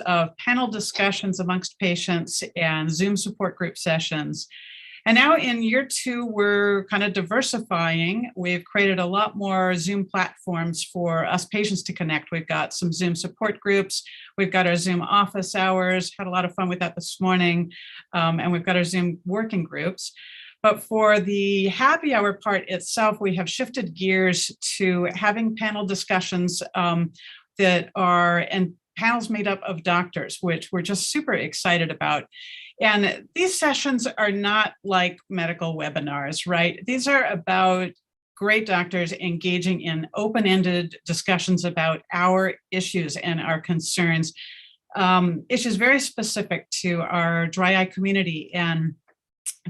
of panel discussions amongst patients and Zoom support group sessions. And now in year 2, we're kind of diversifying. We've created a lot more Zoom platforms for us patients to connect. We've got some Zoom support groups. We've got our Zoom office hours, had a lot of fun with that this morning. And we've got our Zoom working groups. But for the happy hour part itself, we have shifted gears to having panel discussions that are, and panels made up of doctors, which we're just super excited about. And these sessions are not like medical webinars, right? These are about great doctors engaging in open-ended discussions about our issues and our concerns, issues very specific to our dry eye community and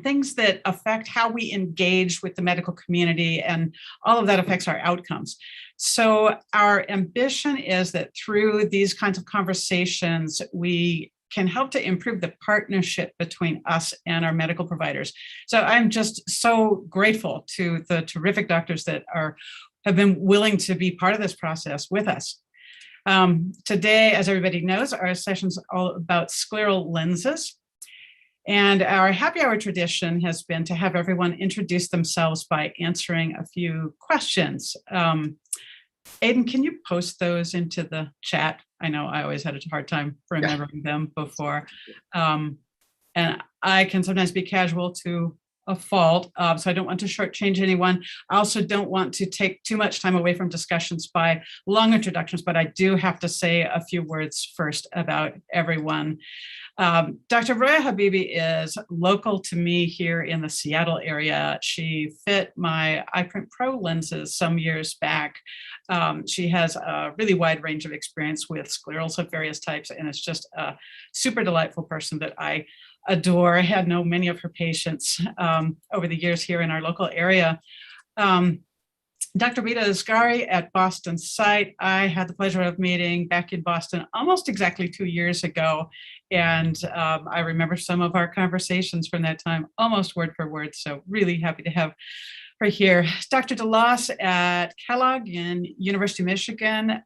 things that affect how we engage with the medical community, and all of that affects our outcomes. So our ambition is that through these kinds of conversations, we can help to improve the partnership between us and our medical providers. So I'm just so grateful to the terrific doctors that have been willing to be part of this process with us. Today, as everybody knows, our session's all about scleral lenses. And our happy hour tradition has been to have everyone introduce themselves by answering a few questions. Aiden, can you post those into the chat? I know I always had a hard time remembering them before. And I can sometimes be casual to a fault, so I don't want to shortchange anyone. I also don't want to take too much time away from discussions by long introductions, but I do have to say a few words first about everyone. Dr. Roya Habibi is local to me here in the Seattle area. She fit my iPrint Pro lenses some years back. She has a really wide range of experience with sclerals of various types, and is just a super delightful person that I adore. I had known many of her patients over the years here in our local area. Dr. Bita Azghari at Boston site, I had the pleasure of meeting back in Boston almost exactly 2 years ago. And I remember some of our conversations from that time, almost word for word. So really happy to have her here. Dr. DeLoss at Kellogg in University of Michigan,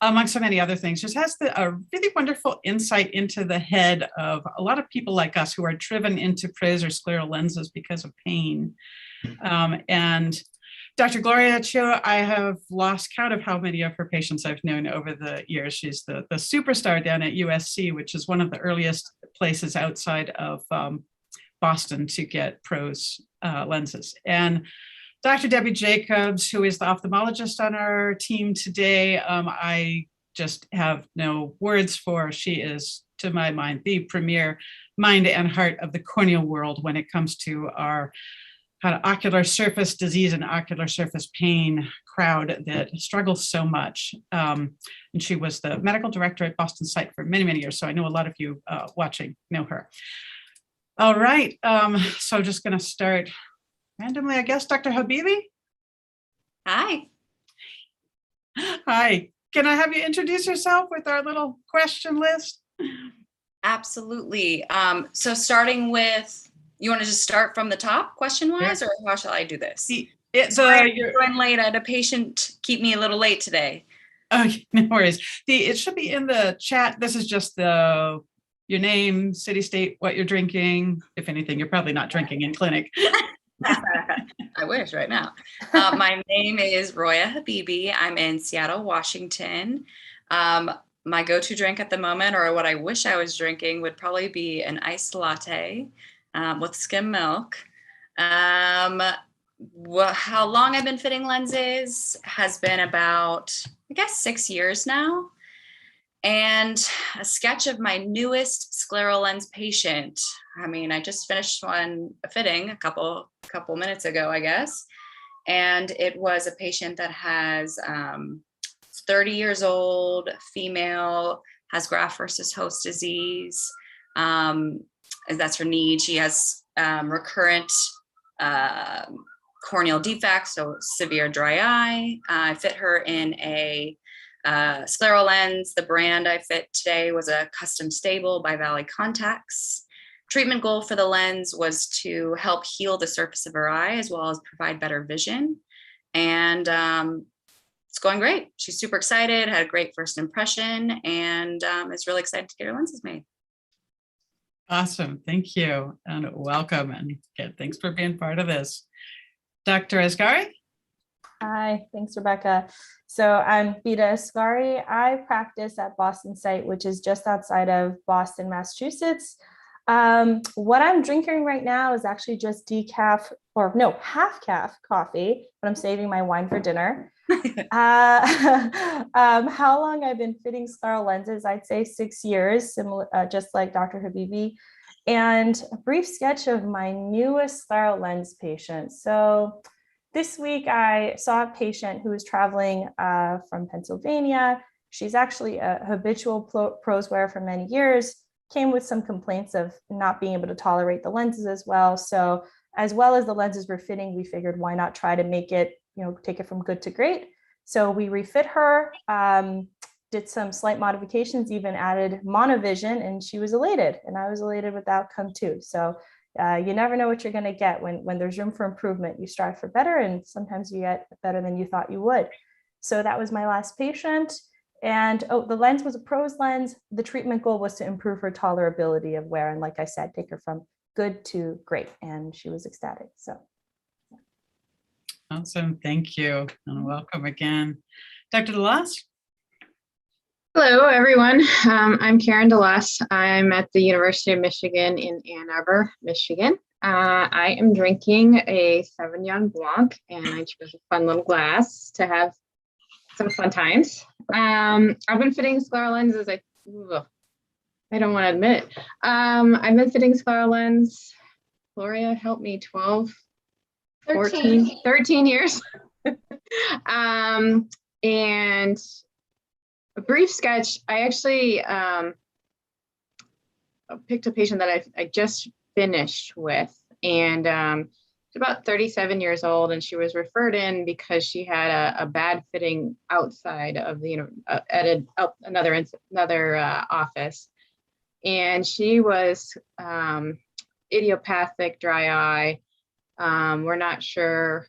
among so many other things, just has a really wonderful insight into the head of a lot of people like us who are driven into PROSE or scleral lenses because of pain. And Dr. Gloria, Chiu, I have lost count of how many of her patients I've known over the years. She's the superstar down at USC, which is one of the earliest places outside of Boston to get PROSE lenses. And Dr. Debbie Jacobs, who is the ophthalmologist on our team today, I just have no words for. She is, to my mind, the premier mind and heart of the corneal world when it comes to our kind of ocular surface disease and ocular surface pain crowd that struggles so much. And she was the medical director at Boston site for many, many years. So I know a lot of you watching know her. All right, so just gonna start randomly, I guess. Dr. Habibi? Hi. Hi, can I have you introduce yourself with our little question list? Absolutely. So starting with, you want to just start from the top question-wise, or how shall I do this? You're running late. I had a patient keep me a little late today. Okay, no worries. It should be in the chat. This is just your name, city, state, what you're drinking. If anything, you're probably not drinking in clinic. I wish right now. My name is Roya Habibi. I'm in Seattle, Washington. My go-to drink at the moment, or what I wish I was drinking, would probably be an iced latte with skim milk. How long I've been fitting lenses has been about, I guess, 6 years now. And a sketch of my newest scleral lens patient. I mean, I just finished one fitting a couple minutes ago, I guess. And it was a patient that has 30 years old, female, has graft versus host disease. That's her need. She has recurrent corneal defects, so severe dry eye. I fit her in a scleral lens. The brand I fit today was a custom stable by Valley Contacts. Treatment goal for the lens was to help heal the surface of her eye as well as provide better vision. And it's going great. She's super excited, had a great first impression, and is really excited to get her lenses made. Awesome. Thank you. And welcome. And again, thanks for being part of this. Dr. Azghari? Hi, thanks, Rebecca. So I'm Bita Asghari. I practice at Boston site, which is just outside of Boston, Massachusetts. What I'm drinking right now is actually just half calf coffee, but I'm saving my wine for dinner. How long I've been fitting scleral lenses? I'd say 6 years, similar, just like Dr. Habibi. And a brief sketch of my newest scleral lens patient. So this week I saw a patient who was traveling from Pennsylvania. She's actually a habitual PROSE wearer for many years, came with some complaints of not being able to tolerate the lenses as well. So as well as the lenses were fitting, we figured why not try to make it, take it from good to great. So we refit her, did some slight modifications, even added monovision, and she was elated, and I was elated with the outcome too. So you never know what you're going to get when there's room for improvement. You strive for better, and sometimes you get better than you thought you would. So that was my last patient. And the lens was a PROSE lens. The treatment goal was to improve her tolerability of wear. And like I said, take her from good to great. And she was ecstatic. So. Awesome. Thank you. And welcome again. Dr. DeLoss? Hello, everyone. I'm Karen DeLoss. I'm at the University of Michigan in Ann Arbor, Michigan. I am drinking a Sauvignon Blanc, and I chose a fun little glass to have some fun times. I've been fitting scleral lenses. I don't want to admit it. I've been fitting scleral lens. Gloria, help me, 13 years. And a brief sketch, I actually picked a patient that I just finished with, and she's about 37 years old, and she was referred in because she had a bad fitting outside of the at another office, and she was idiopathic dry eye. We're not sure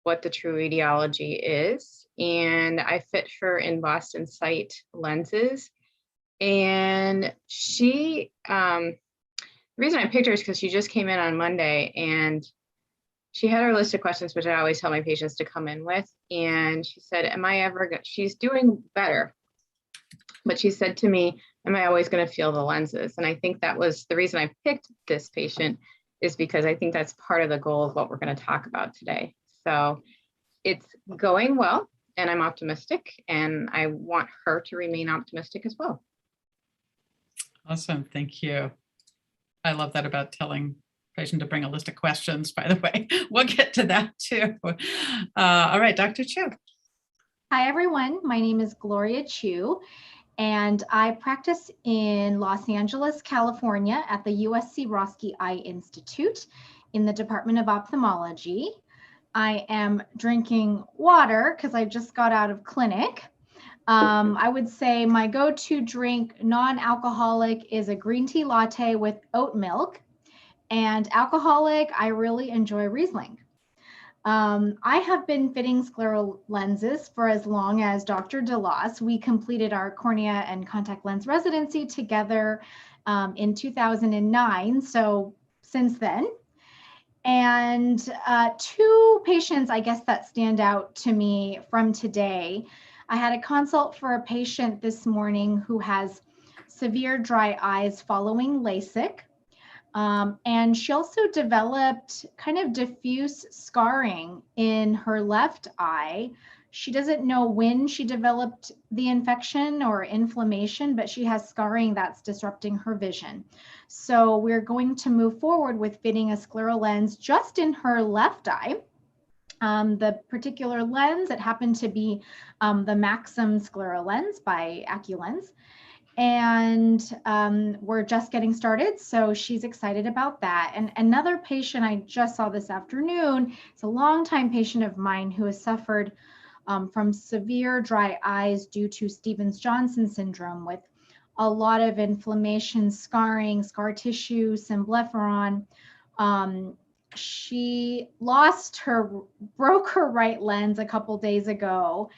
what the true etiology is. And I fit her in Boston site lenses. And she, the reason I picked her is because she just came in on Monday, and she had her list of questions, which I always tell my patients to come in with. And she said, she's doing better. But she said to me, am I always going to feel the lenses? And I think that was the reason I picked this patient, is because I think that's part of the goal of what we're going to talk about today. So it's going well, and I'm optimistic, and I want her to remain optimistic as well. Awesome. Thank you. I love that about telling patient to bring a list of questions, by the way. We'll get to that too. All right, Dr. Chiu. Hi, everyone. My name is Gloria Chiu, and I practice in Los Angeles, California at the USC Roski Eye Institute in the Department of Ophthalmology. I am drinking water because I just got out of clinic. I would say my go-to drink, non-alcoholic, is a green tea latte with oat milk. And alcoholic, I really enjoy Riesling. I have been fitting scleral lenses for as long as Dr. DeLoss. We completed our cornea and contact lens residency together in 2009. So since then. And two patients, I guess, that stand out to me from today. I had a consult for a patient this morning who has severe dry eyes following LASIK. And she also developed kind of diffuse scarring in her left eye. She doesn't know when she developed the infection or inflammation, but she has scarring that's disrupting her vision. So we're going to move forward with fitting a scleral lens just in her left eye. The particular lens, it happened to be the Maxim scleral lens by Oculars. And we're just getting started, so she's excited about that. And another patient I just saw this afternoon, it's a longtime patient of mine who has suffered from severe dry eyes due to Stevens-Johnson syndrome with a lot of inflammation, scarring, scar tissue, symblepharon. She broke her right lens a couple days ago,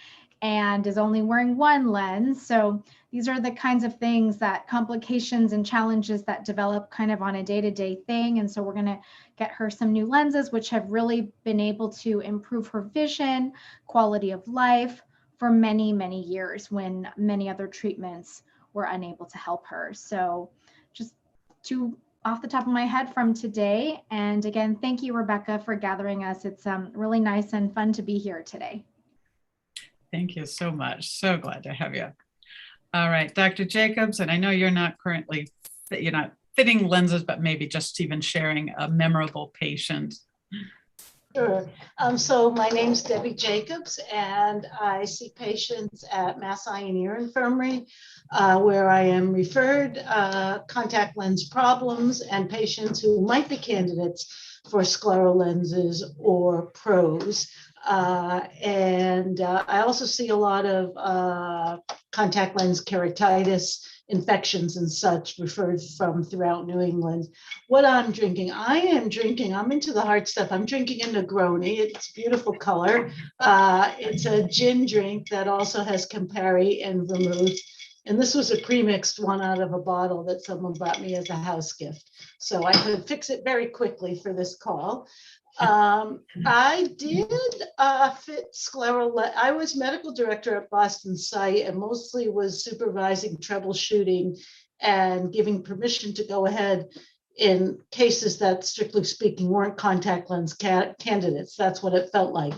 and is only wearing one lens. So these are the kinds of things, that complications and challenges that develop kind of on a day-to-day thing. And so we're going to get her some new lenses, which have really been able to improve her vision, quality of life for many, many years when many other treatments were unable to help her. So just two off the top of my head from today. And again, thank you, Rebecca, for gathering us. It's really nice and fun to be here today. Thank you so much. So glad to have you. All right, Dr. Jacobs, and I know you're not fitting lenses, but maybe just even sharing a memorable patient. Sure. So my name's Debbie Jacobs, and I see patients at Mass Eye and Ear Infirmary, where I am referred contact lens problems and patients who might be candidates for scleral lenses or PROSE. I also see a lot of contact lens keratitis, infections and such referred from throughout New England. What I'm drinking, I'm into the hard stuff. I'm drinking a Negroni. It's beautiful color. It's a gin drink that also has Campari and vermouth. And this was a pre-mixed one out of a bottle that someone brought me as a house gift. So I could fix it very quickly for this call. I did fit scleral. I was medical director at Boston site and mostly was supervising troubleshooting and giving permission to go ahead in cases that, strictly speaking, weren't contact lens candidates. That's what it felt like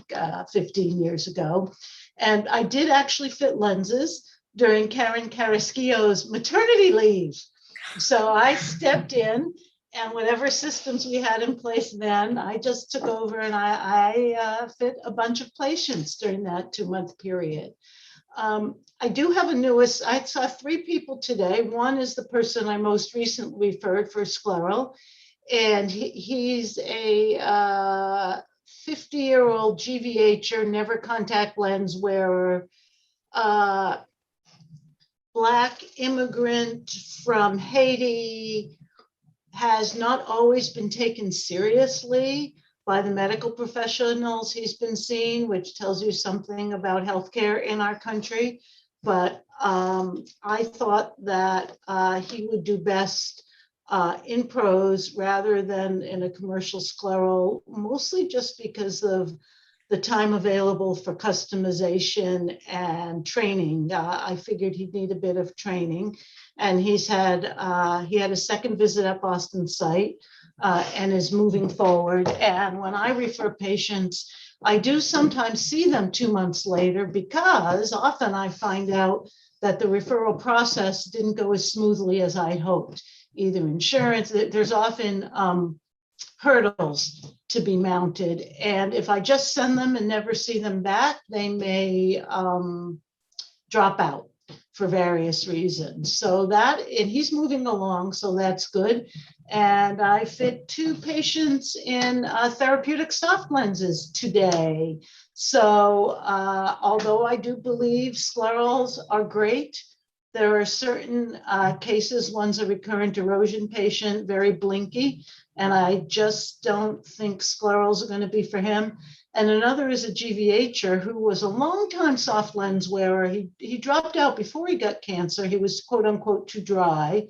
15 years ago. And I did actually fit lenses during Karen Carrasquillo's maternity leave. So I stepped in, and whatever systems we had in place then, I just took over and I fit a bunch of patients during that 2-month period. I do have a newest, I saw 3 people today. One is the person I most recently referred for Scleral, and he's a 50-year-old GVHer, never contact lens wearer, Black immigrant from Haiti, has not always been taken seriously by the medical professionals he's been seeing, which tells you something about healthcare in our country. But I thought that he would do best in PROSE rather than in a commercial scleral, mostly just because of the time available for customization and training. I figured he'd need a bit of training. And he had a second visit at Boston site and is moving forward. And when I refer patients, I do sometimes see them 2 months later, because often I find out that the referral process didn't go as smoothly as I hoped. Either insurance, there's often hurdles to be mounted. And if I just send them and never see them back, they may drop out for various reasons. So and he's moving along, so that's good. And I fit 2 patients in therapeutic soft lenses today. So although I do believe sclerals are great, there are certain cases. One's a recurrent erosion patient, very blinky, and I just don't think sclerals are going to be for him. And another is a GVHer who was a long-time soft lens wearer. He dropped out before he got cancer. He was quote unquote too dry.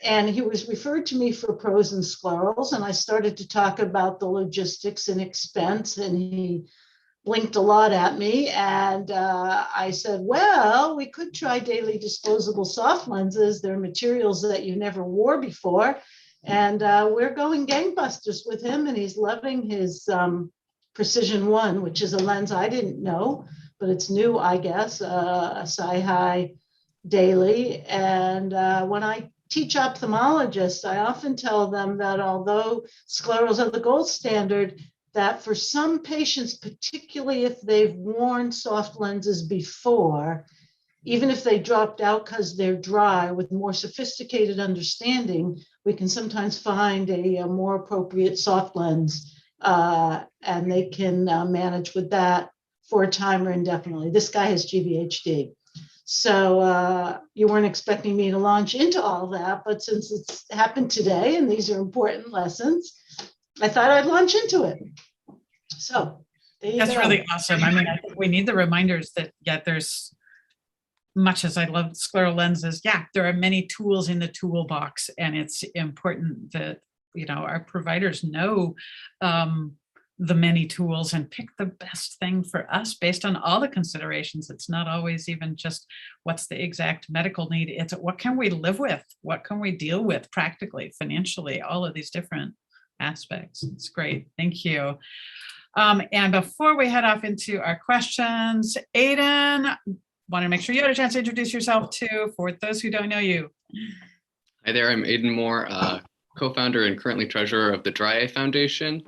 And he was referred to me for PROSE and sclerals. And I started to talk about the logistics and expense, and he blinked a lot at me. And I said, well, we could try daily disposable soft lenses. They're materials that you never wore before. And we're going gangbusters with him, and he's loving his Precision 1, which is a lens I didn't know, but it's new, I guess, a Sci-Hi daily. And when I teach ophthalmologists, I often tell them that although sclerals are the gold standard, that for some patients, particularly if they've worn soft lenses before, even if they dropped out because they're dry, with more sophisticated understanding, we can sometimes find a more appropriate soft lens, and they can manage with that for a time or indefinitely. This guy has GVHD. So you weren't expecting me to launch into all that, but since it's happened today and these are important lessons, I thought I'd launch into it. So There you That's go. really awesome. I mean, I think we need the reminders that, yeah, there's, much as I love scleral lenses, yeah, there are many tools in the toolbox, and it's important that, you know, our providers know the many tools and pick the best thing for us based on all the considerations. It's not always even just what's the exact medical need. It's what can we live with? What can we deal with practically, financially, all of these different aspects. It's great. Thank you. And before we head off into our questions, Aiden, want to make sure you had a chance to introduce yourself too, for those who don't know you. Hi there, I'm Aiden Moore, co-founder and currently treasurer of the Dry Eye Foundation.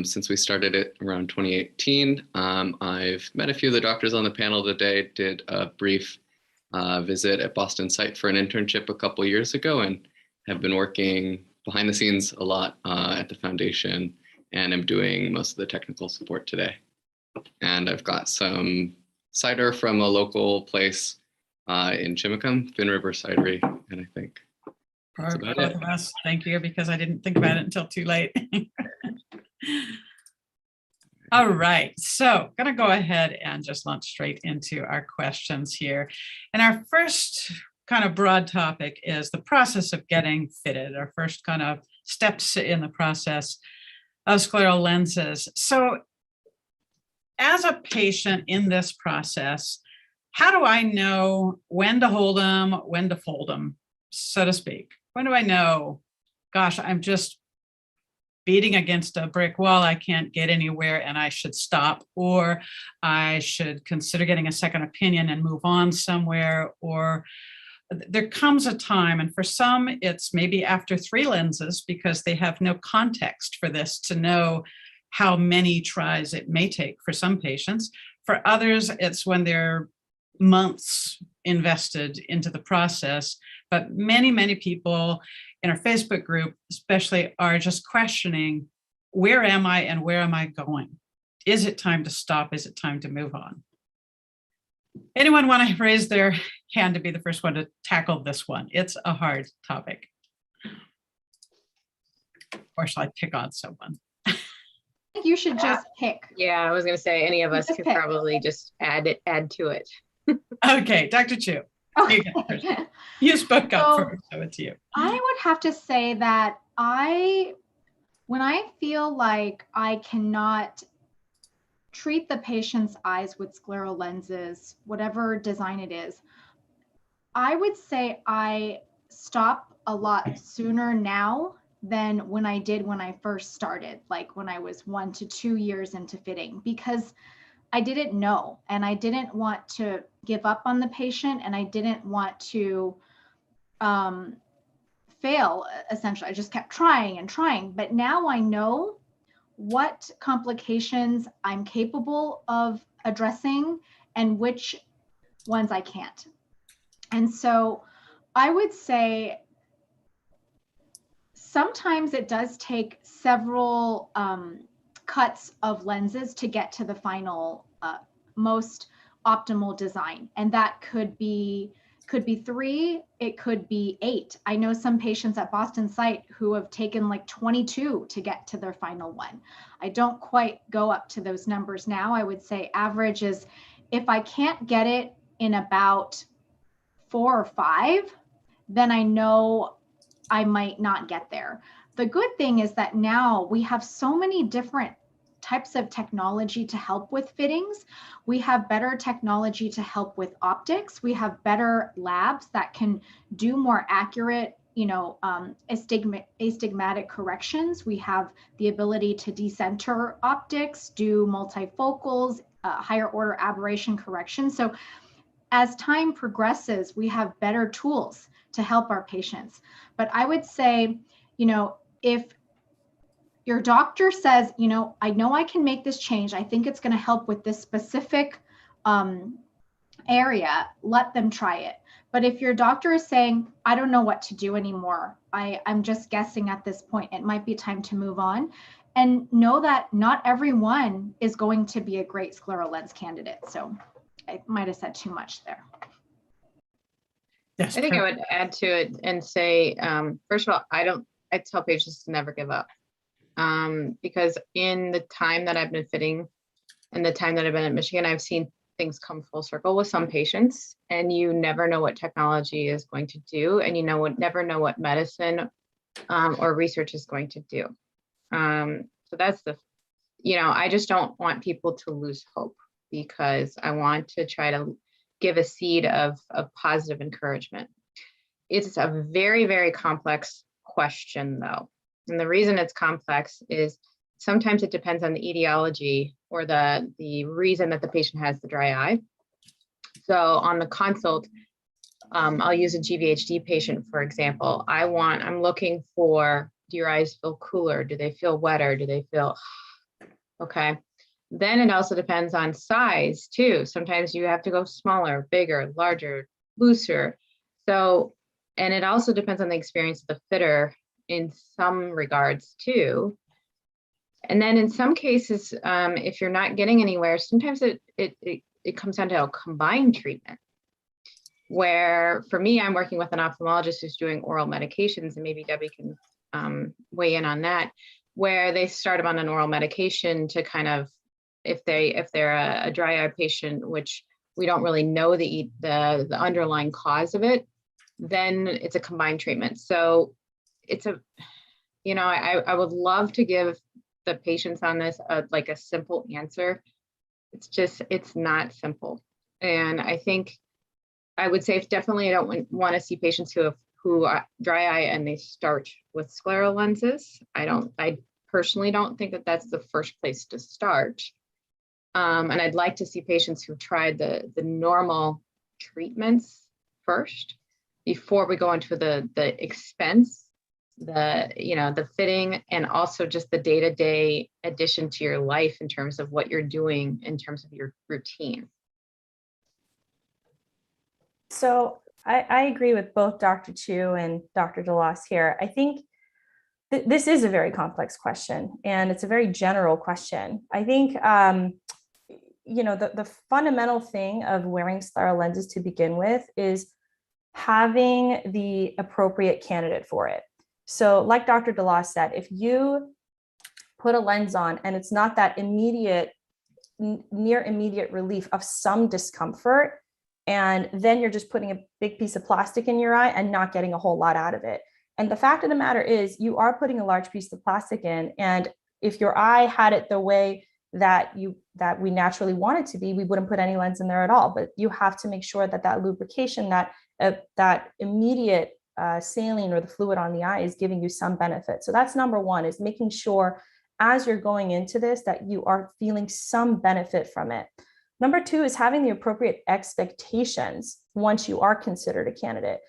Since we started it around 2018, I've met a few of the doctors on the panel today, did a brief visit at Boston site for an internship a couple years ago, and have been working behind the scenes a lot at the foundation, and I'm doing most of the technical support today. And I've got some cider from a local place in Chimacum, Fin River Cidery, and I think that's about Both it. of us, thank you, because I didn't think about it until too late. All right, so gonna go ahead and just launch straight into our questions here. And our first kind of broad topic is the process of getting fitted, our first kind of steps in the process of scleral lenses. So as a patient in this process, how do I know when to hold them, when to fold them, so to speak? When do I know, gosh, I'm just beating against a brick wall, I can't get anywhere and I should stop, or I should consider getting a second opinion and move on somewhere? Or there comes a time, and for some it's maybe after 3 lenses, because they have no context for this to know how many tries it may take for some patients. For others, it's when they're months invested into the process. But many, many people in our Facebook group especially are just questioning, where am I and where am I going? Is it time to stop? Is it time to move on? Anyone want to raise their hand to be the first one to tackle this one? It's a hard topic. Or shall I pick on someone? I think you should just pick. Yeah, I was going to say any of us Just could pick. probably just add to it. Okay, Dr. Chiu, Okay. you spoke up So- first, so it's you. I would have to say that when I feel like I cannot treat the patient's eyes with scleral lenses, whatever design it is, I would say I stop a lot sooner now than when I did when I first started, like when I was 1 to 2 years into fitting, because I didn't know, and I didn't want to give up on the patient, and I didn't want to fail, essentially. I just kept trying and trying. But now I know what complications I'm capable of addressing and which ones I can't. And so I would say sometimes it does take several cuts of lenses to get to the final most optimal design. And that could be 3, it could be 8. I know some patients at Boston site who have taken like 22 to get to their final one. I don't quite go up to those numbers now. I would say average is, if I can't get it in about 4 or 5, then I know I might not get there. The good thing is that now we have so many different types of technology to help with fittings. We have better technology to help with optics. We have better labs that can do more accurate, astigmatic corrections. We have the ability to decenter optics, do multifocals, higher order aberration correction. So as time progresses, we have better tools to help our patients. But I would say, if your doctor says, I know I can make this change, I think it's going to help with this specific area, let them try it. But if your doctor is saying, I don't know what to do anymore, I'm just guessing at this point, it might be time to move on. And know that not everyone is going to be a great scleral lens candidate. So I might have said too much there. Yes, I think I would add to it and say, first of all, I tell patients to never give up. Because in the time that I've been fitting, in the time that I've been at Michigan, I've seen things come full circle with some patients, and you never know what technology is going to do, and never know what medicine or research is going to do. So that's I just don't want people to lose hope, because I want to try to give a seed of positive encouragement. It's a very, very complex question, though. And the reason it's complex is sometimes it depends on the etiology or the reason that the patient has the dry eye. So on the consult, I'll use a GVHD patient, for example. I'm looking for, do your eyes feel cooler? Do they feel wetter? Do they feel, okay. Then it also depends on size too. Sometimes you have to go smaller, bigger, larger, looser. So, and it also depends on the experience of the fitter in some regards too. And then in some cases, if you're not getting anywhere, sometimes it comes down to a combined treatment, where for me, I'm working with an ophthalmologist who's doing oral medications, and maybe Debbie can weigh in on that, where they start them on an oral medication to kind of, if they're a dry eye patient, which we don't really know the underlying cause of it, then it's a combined treatment. So it's I would love to give the patients on this like a simple answer. It's not simple. And I think I would say definitely I don't want to see patients who are dry eye and they start with scleral lenses. I personally don't think that that's the first place to start. And I'd like to see patients who tried the normal treatments first before we go into the expense, the fitting, and also just the day-to-day addition to your life in terms of what you're doing in terms of your routine. So I agree with both Dr. Chiu and Dr. DeLoss here. I think this is a very complex question, and it's a very general question. I think, the fundamental thing of wearing scleral lenses to begin with is having the appropriate candidate for it. So like Dr. DeLoss said, if you put a lens on and it's not that near immediate relief of some discomfort, and then you're just putting a big piece of plastic in your eye and not getting a whole lot out of it. And the fact of the matter is you are putting a large piece of plastic in, and if your eye had it the way that we naturally want it to be, we wouldn't put any lens in there at all. But you have to make sure that lubrication, that immediate saline or the fluid on the eye is giving you some benefit. So that's number one, is making sure as you're going into this that you are feeling some benefit from it. Number two is having the appropriate expectations once you are considered a candidate.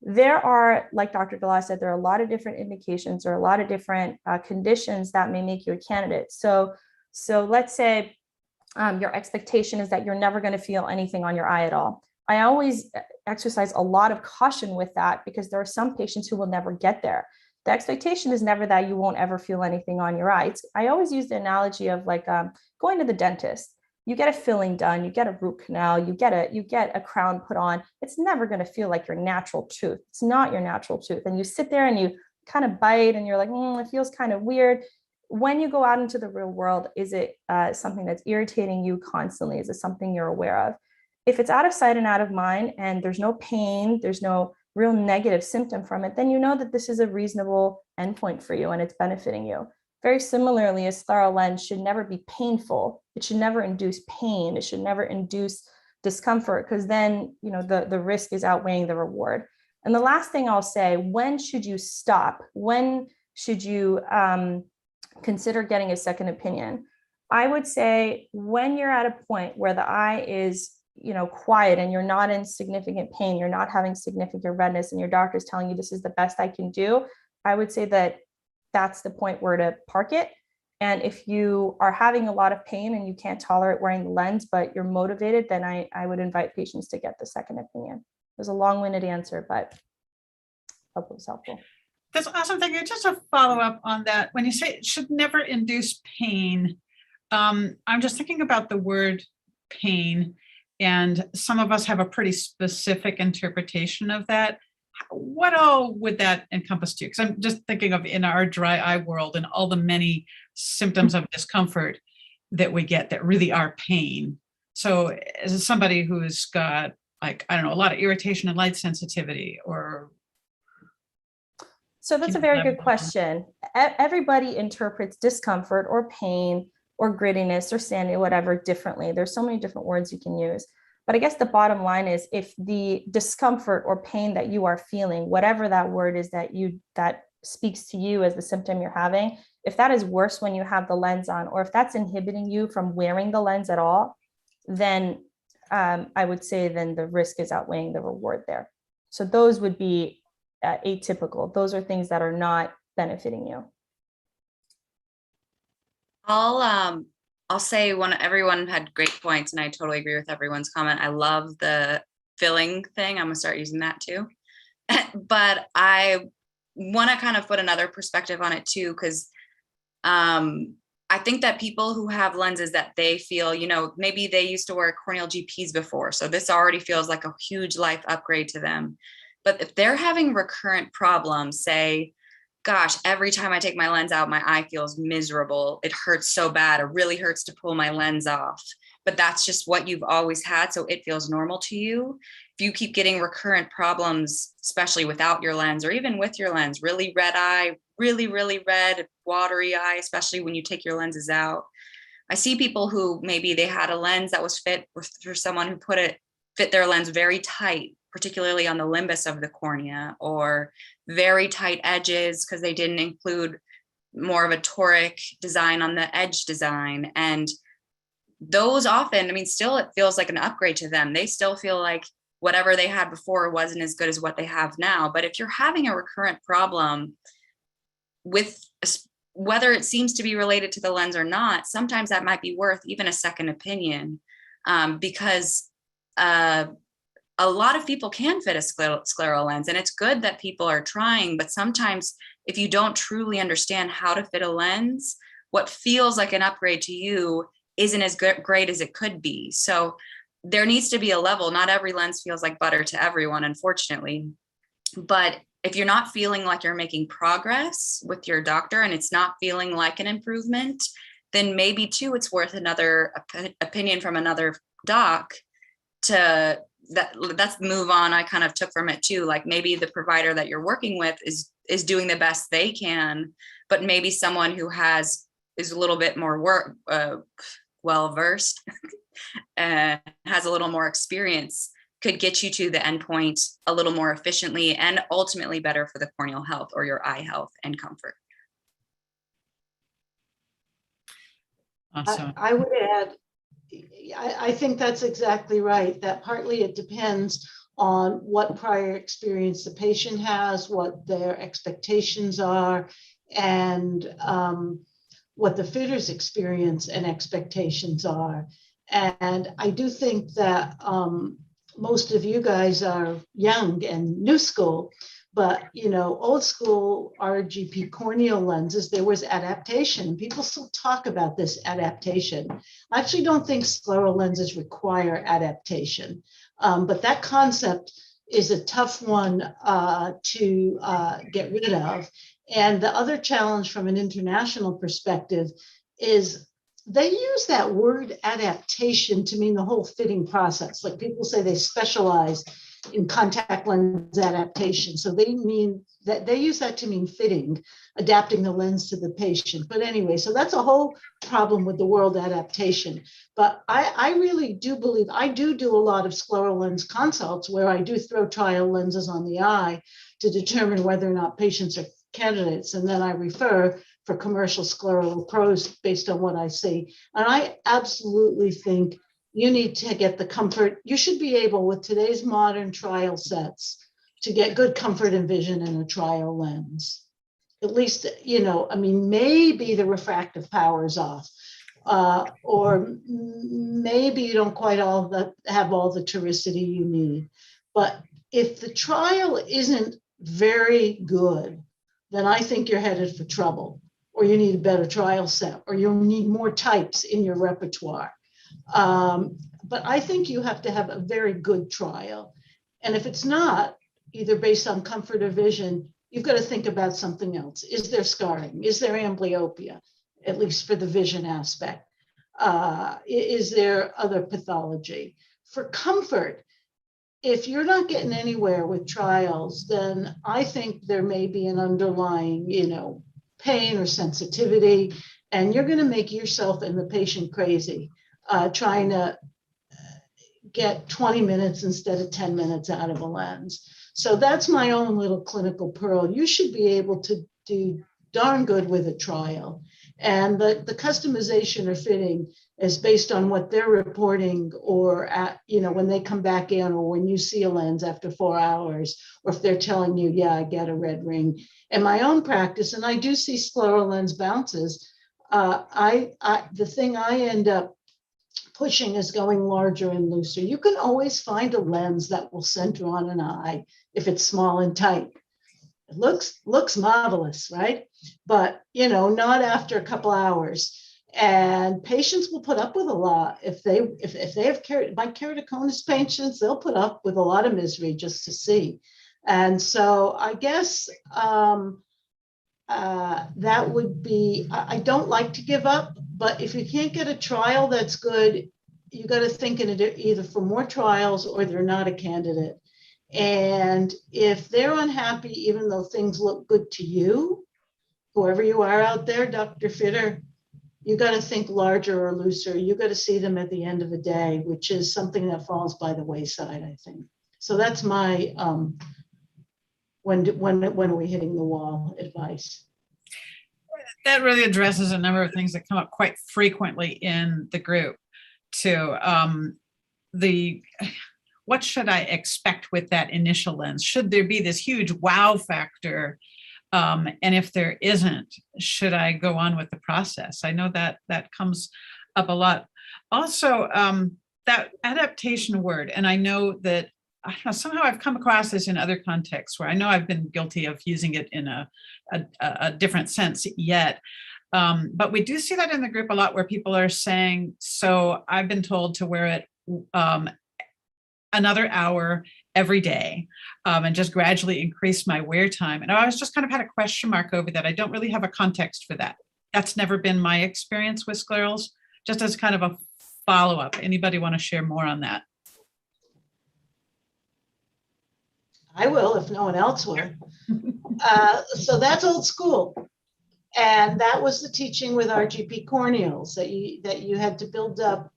There are, like Dr. DeLoss said, there are a lot of different indications or a lot of different conditions that may make you a candidate. So let's say your expectation is that you're never going to feel anything on your eye at all. I always exercise a lot of caution with that, because there are some patients who will never get there. The expectation is never that you won't ever feel anything on your eye. I always use the analogy of like going to the dentist. You get a filling done, you get a root canal, you get a crown put on. It's never going to feel like your natural tooth. It's not your natural tooth. And you sit there and you kind of bite and you're like, it feels kind of weird. When you go out into the real world, is it something that's irritating you constantly? Is it something you're aware of? If it's out of sight and out of mind, and there's no pain, there's no real negative symptom from it, then you know that this is a reasonable endpoint for you and it's benefiting you. Very similarly, a scleral lens should never be painful. It should never induce pain. It should never induce discomfort, because then the risk is outweighing the reward. And the last thing I'll say, when should you stop? When should you consider getting a second opinion? I would say when you're at a point where the eye is quiet and you're not in significant pain, you're not having significant redness, and your doctor is telling you this is the best I can do, I would say that that's the point where to park it. And if you are having a lot of pain and you can't tolerate wearing the lens, but you're motivated, then I would invite patients to get the second opinion. It was a long-winded answer, but I hope it was helpful. That's awesome. Thank you. Just a follow up on that. When you say it should never induce pain, I'm just thinking about the word pain, and some of us have a pretty specific interpretation of that. What all would that encompass to? Because I'm just thinking of in our dry eye world and all the many symptoms of discomfort that we get that really are pain. So as somebody who's got, like, I don't know, a lot of irritation and light sensitivity, or. So that's a very good question. Everybody interprets discomfort or pain or grittiness or sanity, whatever, differently. There's so many different words you can use. But I guess the bottom line is, if the discomfort or pain that you are feeling, whatever that word is that speaks to you as the symptom you're having, if that is worse when you have the lens on, or if that's inhibiting you from wearing the lens at all, then I would say then the risk is outweighing the reward there. So those would be atypical. Those are things that are not benefiting you. I'll say everyone had great points, and I totally agree with everyone's comment. I love the filling thing. I'm gonna start using that too. But I want to kind of put another perspective on it too, because I think that people who have lenses that they feel, maybe they used to wear corneal GPs before, so this already feels like a huge life upgrade to them. But if they're having recurrent problems, say, gosh, every time I take my lens out, my eye feels miserable. It hurts so bad. It really hurts to pull my lens off. But that's just what you've always had, so it feels normal to you. If you keep getting recurrent problems, especially without your lens or even with your lens, really red eye, really, really red, watery eye, especially when you take your lenses out. I see people who maybe they had a lens that was fit for someone who fit their lens very tight, particularly on the limbus of the cornea, or very tight edges because they didn't include more of a toric design on the edge design. And those often, still it feels like an upgrade to them. They still feel like whatever they had before wasn't as good as what they have now. But if you're having a recurrent problem with whether it seems to be related to the lens or not, sometimes that might be worth even a second opinion, because a lot of people can fit a scleral lens, and it's good that people are trying. But sometimes if you don't truly understand how to fit a lens, what feels like an upgrade to you isn't as great as it could be. So there needs to be a level. Not every lens feels like butter to everyone, unfortunately. But if you're not feeling like you're making progress with your doctor and it's not feeling like an improvement, then maybe too, it's worth another opinion from another doc to that's the move on I kind of took from it too. Like maybe the provider that you're working with is doing the best they can, but maybe someone who is a little bit more well-versed and has a little more experience could get you to the endpoint a little more efficiently and ultimately better for the corneal health or your eye health and comfort. Awesome. I would add, I think that's exactly right, that partly it depends on what prior experience the patient has, what their expectations are, and what the fitter's experience and expectations are. And I do think that most of you guys are young and new school, but old school RGP corneal lenses, there was adaptation. People still talk about this adaptation. I actually don't think scleral lenses require adaptation, but that concept is a tough one to get rid of. And the other challenge from an international perspective is they use that word adaptation to mean the whole fitting process. Like people say they specialize in contact lens adaptation. So they mean that they use that to mean fitting, adapting the lens to the patient. But anyway, so that's a whole problem with the word adaptation. But I really do believe, I do a lot of scleral lens consults where I do throw trial lenses on the eye to determine whether or not patients are candidates. And then I refer for commercial scleral PROSE based on what I see. And I absolutely think you need to get the comfort. You should be able, with today's modern trial sets, to get good comfort and vision in a trial lens. At least, maybe the refractive power is off, or maybe you don't quite have all the toricity you need. But if the trial isn't very good, then I think you're headed for trouble, or you need a better trial set, or you'll need more types in your repertoire. But I think you have to have a very good trial. And if it's not, either based on comfort or vision, you've got to think about something else. Is there scarring? Is there amblyopia, at least for the vision aspect? Is there other pathology? For comfort, if you're not getting anywhere with trials, then I think there may be an underlying, pain or sensitivity, and you're going to make yourself and the patient crazy trying to get 20 minutes instead of 10 minutes out of a lens. So that's my own little clinical pearl. You should be able to do darn good with a trial. And the customization or fitting is based on what they're reporting, or when they come back in, or when you see a lens after 4 hours, or if they're telling you, yeah, I get a red ring. In my own practice, and I do see scleral lens bounces, the thing I end up pushing is going larger and looser. You can always find a lens that will center on an eye if it's small and tight. It looks marvelous, right? But not after a couple hours. And patients will put up with a lot if they have my keratoconus patients, they'll put up with a lot of misery just to see. And so I guess that would be, I don't like to give up, but if you can't get a trial that's good, you got to think in it either for more trials or they're not a candidate. And if they're unhappy, even though things look good to you, whoever you are out there, Dr. Fitter, you got to think larger or looser. You got to see them at the end of the day, which is something that falls by the wayside, I think. So that's my when are we hitting the wall advice. That really addresses a number of things that come up quite frequently in the group too. What should I expect with that initial lens? Should there be this huge wow factor? And if there isn't, should I go on with the process? I know that comes up a lot. Also, that adaptation word, and I know that somehow I've come across this in other contexts where I know I've been guilty of using it in a different sense yet. But we do see that in the group a lot where people are saying, so I've been told to wear it another hour every day and just gradually increase my wear time. And I was just kind of had a question mark over that. I don't really have a context for that. That's never been my experience with sclerals, just as kind of a follow-up. Anybody want to share more on that? I will if no one else will. So that's old school. And that was the teaching with RGP corneals, that you had to build up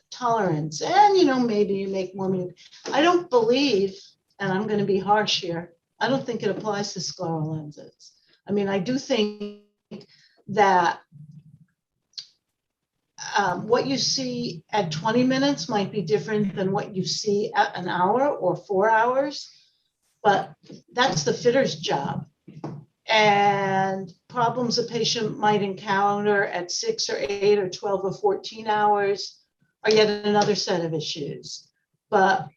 tolerance, and maybe you make more. I don't believe, and I'm going to be harsh here, I don't think it applies to scleral lenses. I mean, I do think that what you see at 20 minutes might be different than what you see at an hour or 4 hours, but that's the fitter's job. And problems a patient might encounter at 6 or 8 or 12 or 14 hours are yet another set of issues. But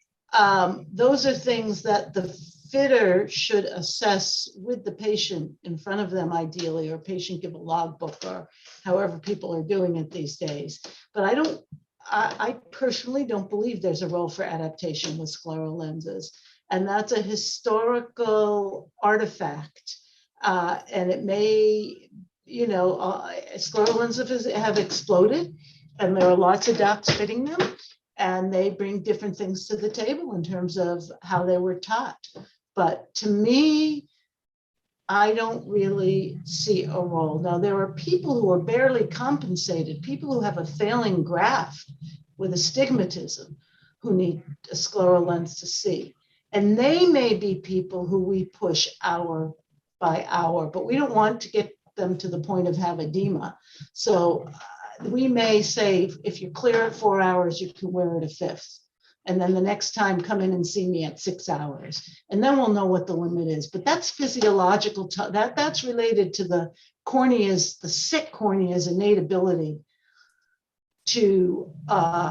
those are things that the fitter should assess with the patient in front of them, ideally, or patient give a logbook, or however people are doing it these days. But I personally don't believe there's a role for adaptation with scleral lenses. And that's a historical artifact. And it may, scleral lenses have exploded, and there are lots of docs fitting them, and they bring different things to the table in terms of how they were taught. But to me, I don't really see a role. Now, there are people who are barely compensated, people who have a failing graft with astigmatism, who need a scleral lens to see. And they may be people who we push hour by hour, but we don't want to get them to the point of have edema. So we may say, if you're clear at 4 hours, you can wear it a fifth. And then the next time come in and see me at 6 hours. And then we'll know what the limit is. But that's physiological, that's related to the cornea's, the sick cornea's innate ability to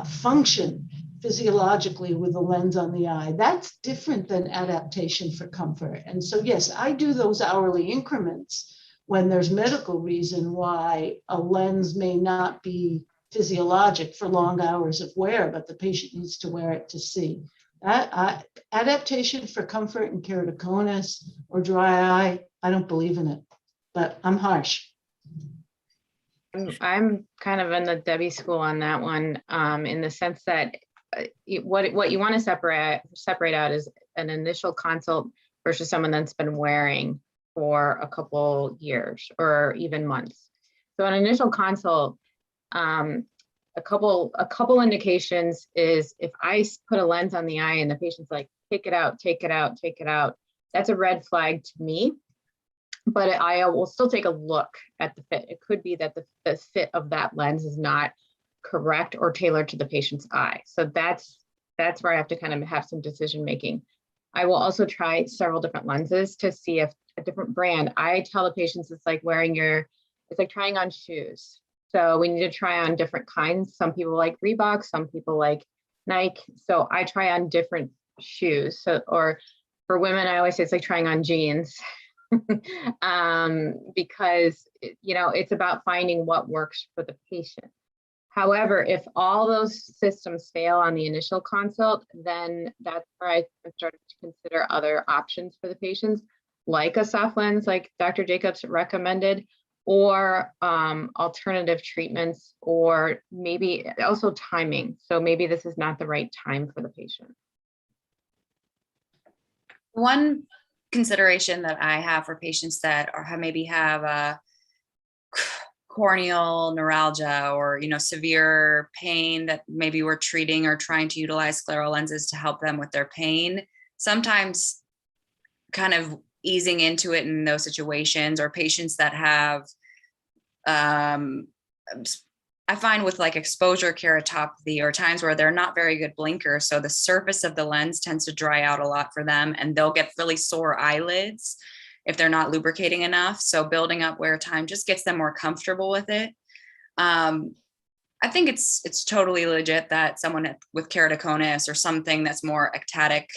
function physiologically with the lens on the eye. That's different than adaptation for comfort. And so, yes, I do those hourly increments when there's medical reason why a lens may not be physiologic for long hours of wear, but the patient needs to wear it to see. Adaptation for comfort and keratoconus or dry eye, I don't believe in it, but I'm harsh. I'm kind of in the Debbie school on that one, in the sense that what you want to separate out is an initial consult versus someone that's been wearing for a couple years or even months. So an initial consult, a couple indications is if I put a lens on the eye and the patient's like, take it out, take it out, take it out, that's a red flag to me. But I will still take a look at the fit. It could be that the fit of that lens is not correct or tailored to the patient's eye. So that's where I have to kind of have some decision making. I will also try several different lenses to see if a different brand. I tell the patients it's like it's like trying on shoes. So we need to try on different kinds. Some people like Reebok, some people like Nike. So I try on different shoes. So, or for women, I always say it's like trying on jeans. Because it's about finding what works for the patient. However, if all those systems fail on the initial consult, then that's where I started to consider other options for the patients, like a soft lens, like Dr. Jacobs recommended, or alternative treatments, or maybe also timing. So maybe this is not the right time for the patient. One consideration that I have for patients that maybe have a corneal neuralgia or severe pain that maybe we're treating or trying to utilize scleral lenses to help them with their pain, sometimes kind of easing into it in those situations, or patients that have I find with like exposure keratopathy or times where they're not very good blinkers, so the surface of the lens tends to dry out a lot for them, and they'll get really sore eyelids if they're not lubricating enough. So building up wear time just gets them more comfortable with it. I think it's totally legit that someone with keratoconus or something that's more ectatic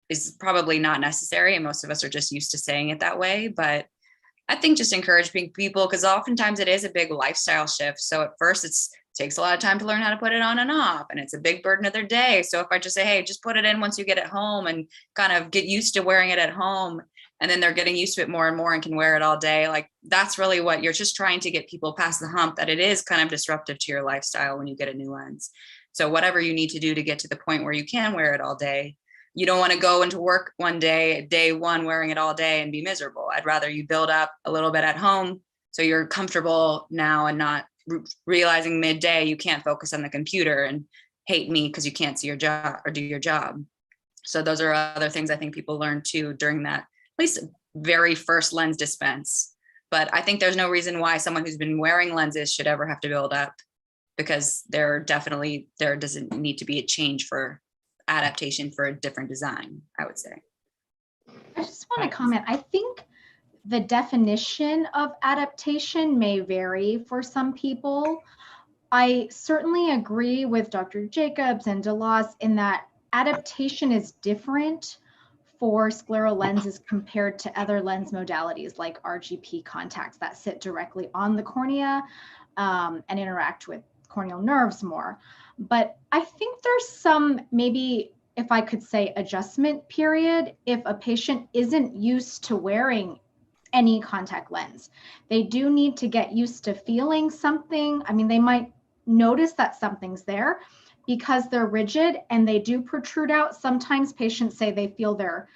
is probably not necessary, and most of us are just used to saying it that way. But I think just encouraging people, because oftentimes it is a big lifestyle shift. So at first it takes a lot of time to learn how to put it on and off, and it's a big burden of their day. So if I just say, hey, just put it in once you get it home and kind of get used to wearing it at home, and then they're getting used to it more and more and can wear it all day, like that's really what you're just trying to get people past the hump, that it is kind of disruptive to your lifestyle when you get a new lens. So whatever you need to do to get to the point where you can wear it all day, you don't want to go into work one day one, wearing it all day and be miserable. I'd rather you build up a little bit at home so you're comfortable now and not realizing midday you can't focus on the computer and hate me because you can't see your job or do your job. So those are other things I think people learn too during that, at least very first lens dispense. But I think there's no reason why someone who's been wearing lenses should ever have to build up, because there doesn't need to be a change for adaptation for a different design, I would say. I just want to comment. I think the definition of adaptation may vary for some people. I certainly agree with Dr. Jacobs and DeLoss in that adaptation is different for scleral lenses compared to other lens modalities like RGP contacts that sit directly on the cornea and interact with corneal nerves more. But I think there's some, maybe if I could say, adjustment period if a patient isn't used to wearing any contact lens. They do need to get used to feeling something. I mean, they might notice that something's there because they're rigid and they do protrude out. Sometimes patients say they feel their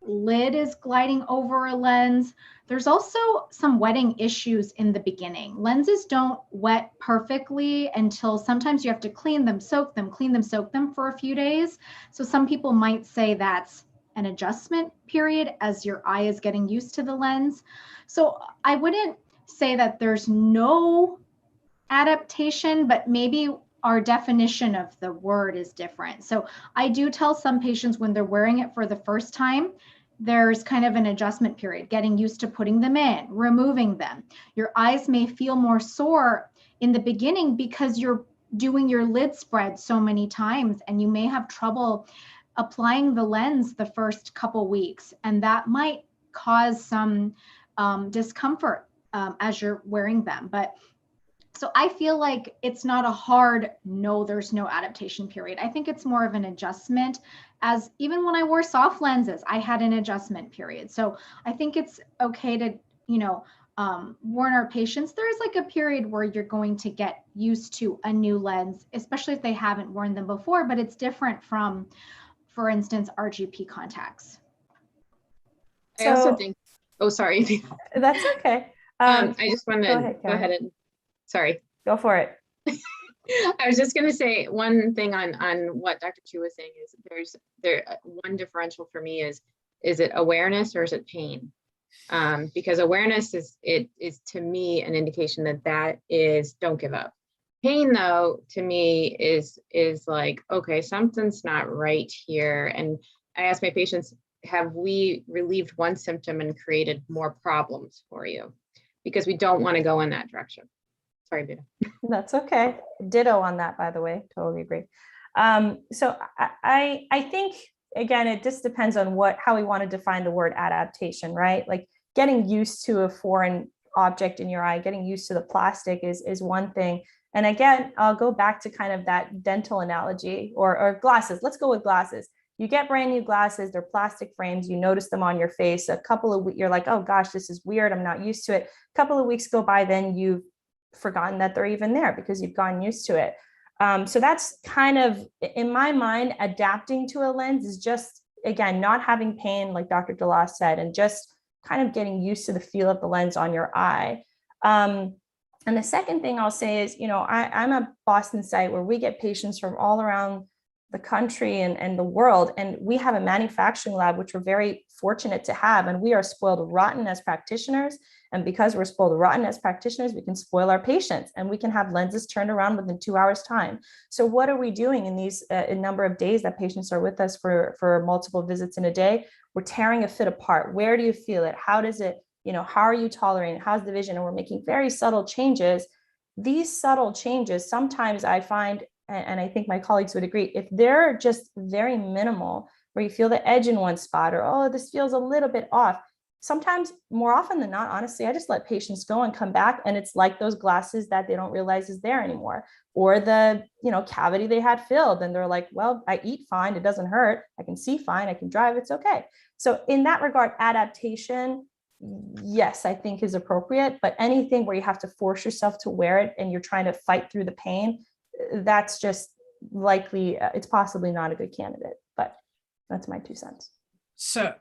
lid is gliding over a lens. There's also some wetting issues in the beginning. Lenses don't wet perfectly until sometimes you have to clean them, soak them, clean them, soak them for a few days. So some people might say that's an adjustment period as your eye is getting used to the lens. So I wouldn't say that there's no adaptation, but maybe our definition of the word is different. So I do tell some patients when they're wearing it for the first time, there's kind of an adjustment period, getting used to putting them in, removing them. Your eyes may feel more sore in the beginning because you're doing your lid spread so many times, and you may have trouble applying the lens the first couple weeks, and that might cause some discomfort as you're wearing them. But so I feel like it's not a hard no, there's no adaptation period. I think it's more of an adjustment, as even when I wore soft lenses, I had an adjustment period. So I think it's okay to, warn our patients, there's like a period where you're going to get used to a new lens, especially if they haven't worn them before, but it's different from, for instance, RGP contacts. I also So- think, oh, sorry. That's okay. I just want to go ahead, go ahead and, sorry. Go for it. I was just going to say one thing on what Dr. Chiu was saying is one differential for me is it awareness or is it pain? Because awareness is to me an indication that is don't give up. Pain though, to me is like, okay, something's not right here. And I ask my patients, have we relieved one symptom and created more problems for you? Because we don't want to go in that direction. Sorry, Bita. That's okay. Ditto on that, by the way. Totally agree. So I think, again, it just depends on how we want to define the word adaptation, right? Like getting used to a foreign object in your eye, getting used to the plastic is one thing. And again, I'll go back to kind of that dental analogy or glasses. Let's go with glasses. You get brand new glasses, they're plastic frames, you notice them on your face. A couple of weeks, you're like, oh gosh, this is weird, I'm not used to it. A couple of weeks go by, then you've forgotten that they're even there because you've gotten used to it. So that's kind of, in my mind, adapting to a lens is just, again, not having pain, like Dr. DeLoss said, and just kind of getting used to the feel of the lens on your eye. And the second thing I'll say is, I'm a Boston site where we get patients from all around the country and the world. And we have a manufacturing lab, which we're very fortunate to have. And we are spoiled rotten as practitioners. And because we're spoiled rotten as practitioners, we can spoil our patients and we can have lenses turned around within 2 hours time. So what are we doing in these a number of days that patients are with us for multiple visits in a day? We're tearing a fit apart. Where do you feel it? How does it, how are you tolerating? How's the vision? And we're making very subtle changes. These subtle changes, sometimes I find, and I think my colleagues would agree, if they're just very minimal, where you feel the edge in one spot, or, oh, this feels a little bit off. Sometimes, more often than not, honestly, I just let patients go and come back, and it's like those glasses that they don't realize is there anymore, or the cavity they had filled, and they're like, well, I eat fine, it doesn't hurt, I can see fine, I can drive, it's okay. So in that regard, adaptation, yes, I think is appropriate, but anything where you have to force yourself to wear it and you're trying to fight through the pain, that's just likely, it's possibly not a good candidate, but that's my 2 cents. So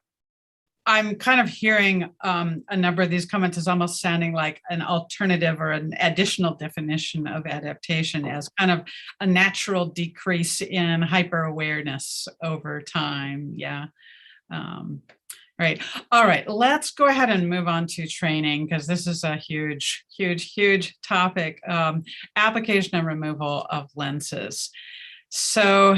I'm kind of hearing a number of these comments as almost sounding like an alternative or an additional definition of adaptation as kind of a natural decrease in hyper-awareness over time. Yeah. Right. All right. Let's go ahead and move on to training, because this is a huge, huge, huge topic. Application and removal of lenses. So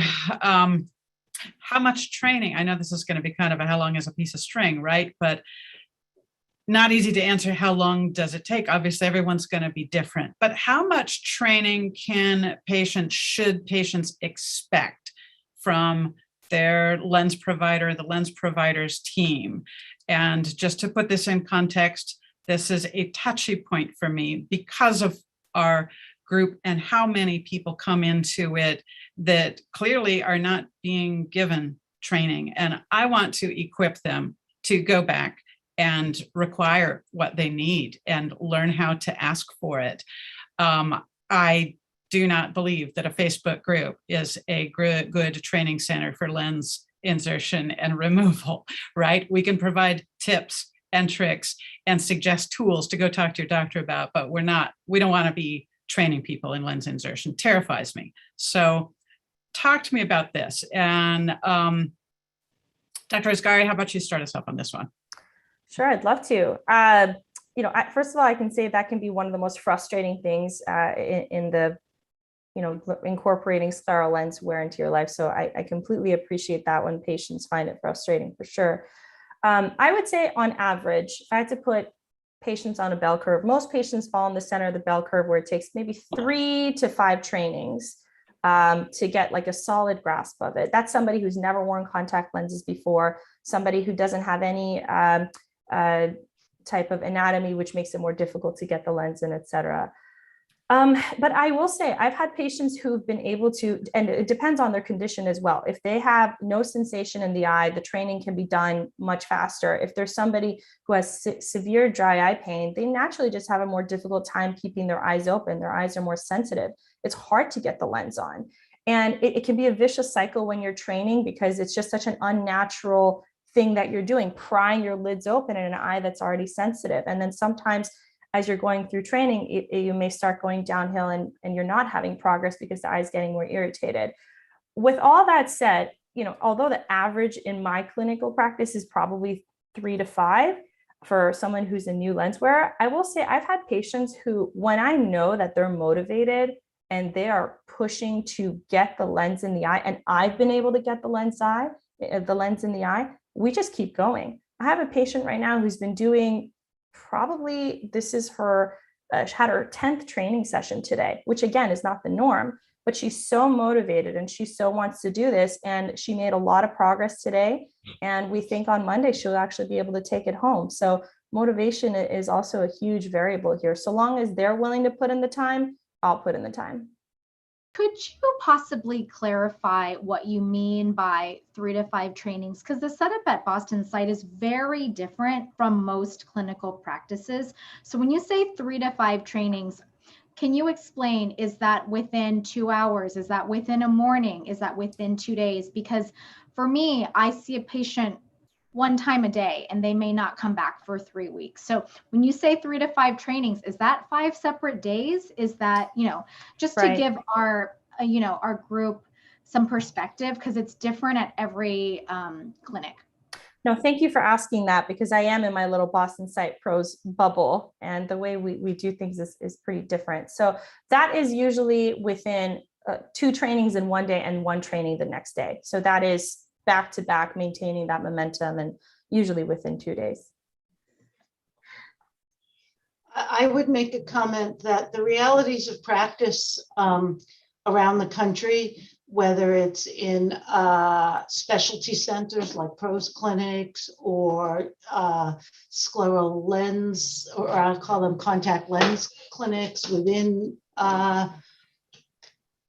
how much training? I know this is going to be kind of a how long is a piece of string, right? But not easy to answer. How long does it take? Obviously, everyone's going to be different. But how much training should patients expect from their lens provider, the lens provider's team? And just to put this in context, this is a touchy point for me because of our group and how many people come into it that clearly are not being given training. And I want to equip them to go back and require what they need and learn how to ask for it. I do not believe that a Facebook group is a good training center for lens insertion and removal, right? We can provide tips and tricks and suggest tools to go talk to your doctor about, but we don't want to be training people in lens insertion. Terrifies me. So talk to me about this. And Dr. Azgari, how about you start us off on this one? Sure, I'd love to. First of all, I can say that can be one of the most frustrating things in the incorporating scleral lens wear into your life. So I completely appreciate that when patients find it frustrating, for sure. I would say on average, if I had to put patients on a bell curve, most patients fall in the center of the bell curve where it takes maybe 3 to 5 trainings to get like a solid grasp of it. That's somebody who's never worn contact lenses before, somebody who doesn't have any type of anatomy, which makes it more difficult to get the lens in, et cetera. But I will say I've had patients who've been able to, and it depends on their condition as well. If they have no sensation in the eye, the training can be done much faster. If there's somebody who has severe dry eye pain, they naturally just have a more difficult time keeping their eyes open. Their eyes are more sensitive. It's hard to get the lens on. And it can be a vicious cycle when you're training because it's just such an unnatural thing that you're doing, prying your lids open in an eye that's already sensitive. And then sometimes as you're going through training, you may start going downhill and you're not having progress because the eye is getting more irritated. With all that said, although the average in my clinical practice is probably 3 to 5 for someone who's a new lens wearer, I will say I've had patients who, when I know that they're motivated and they are pushing to get the lens in the eye, and I've been able to get the lens in the eye, we just keep going. I have a patient right now who's been doing probably, this is her, had her 10th training session today, which again is not the norm, but she's so motivated and she so wants to do this. And she made a lot of progress today. And we think on Monday, she'll actually be able to take it home. So motivation is also a huge variable here. So long as they're willing to put in the time, I'll put in the time. Could you possibly clarify what you mean by 3 to 5 trainings? Because the setup at Boston site is very different from most clinical practices. So when you say 3 to 5 trainings, can you explain, is that within 2 hours? Is that within a morning? Is that within 2 days? Because for me, I see a patient 1 time a day and they may not come back for 3 weeks. So when you say 3 to 5 trainings, is that 5 separate days? Is that, just to give our, our group some perspective, because it's different at every clinic. No, thank you for asking that, because I am in my little Boston site PROSE bubble and the way we do things is pretty different. So that is usually within 2 trainings in 1 day and 1 training the next day. So that is back to back, maintaining that momentum, and usually within 2 days. I would make a comment that the realities of practice around the country, whether it's in specialty centers like PROSE clinics or scleral lens, or I'll call them contact lens clinics within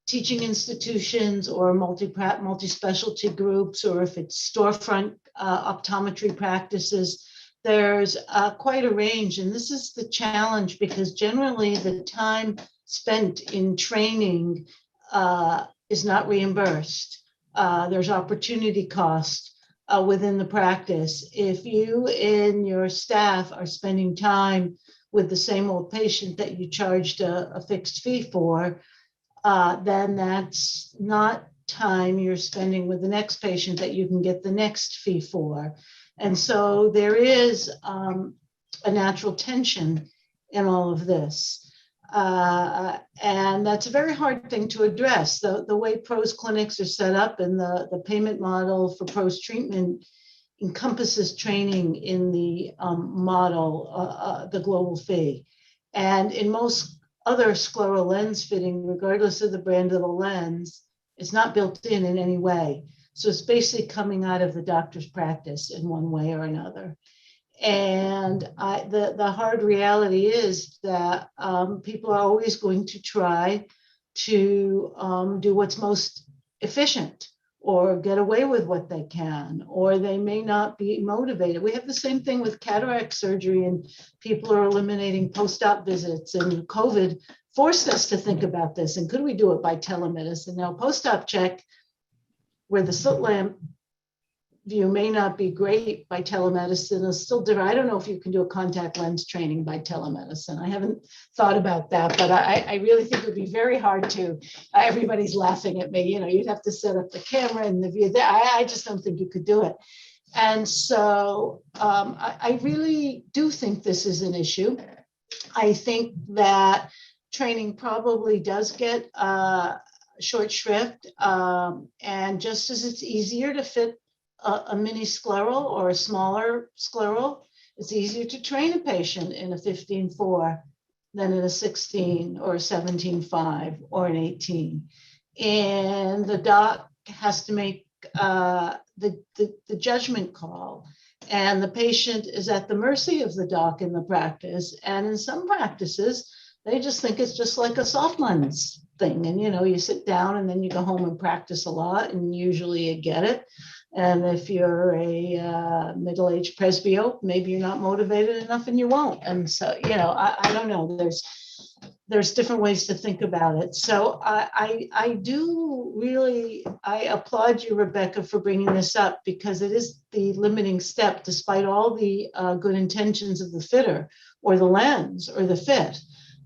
teaching institutions or multi-specialty groups, or if it's storefront optometry practices, there's quite a range. And this is the challenge, because generally the time spent in training is not reimbursed. There's opportunity cost within the practice. If you and your staff are spending time with the same old patient that you charged a fixed fee for, then that's not time you're spending with the next patient that you can get the next fee for. And so there is a natural tension in all of this. And that's a very hard thing to address. The way PROSE clinics are set up and the payment model for PROSE treatment encompasses training in the model, the global fee. And in most other scleral lens fitting, regardless of the brand of the lens, it's not built in any way. So it's basically coming out of the doctor's practice in one way or another. And the hard reality is that people are always going to try to do what's most efficient, or get away with what they can, or they may not be motivated. We have the same thing with cataract surgery, and people are eliminating post-op visits, and COVID forced us to think about this. And could we do it by telemedicine? Now, post-op check, where the slit lamp view may not be great by telemedicine, is still different. I don't know if you can do a contact lens training by telemedicine. I haven't thought about that, but I really think it would be very hard to. Everybody's laughing at me. You'd have to set up the camera and the view. I just don't think you could do it. And so I really do think this is an issue. I think that training probably does get short shrift, and just as it's easier to fit a mini scleral or a smaller scleral, it's easier to train a patient in a 15/4 than in a 16 or a 17/5 or an 18. And the doc has to make the judgment call, and the patient is at the mercy of the doc in the practice. And in some practices, They just think it's just like a soft lens thing. And, you sit down and then you go home and practice a lot and usually you get it. And if you're a middle-aged presbyope, maybe you're not motivated enough and you won't. And so, I don't know. There's different ways to think about it. So I do really, I applaud you, Rebecca, for bringing this up, because it is the limiting step, despite all the good intentions of the fitter or the lens or the fit,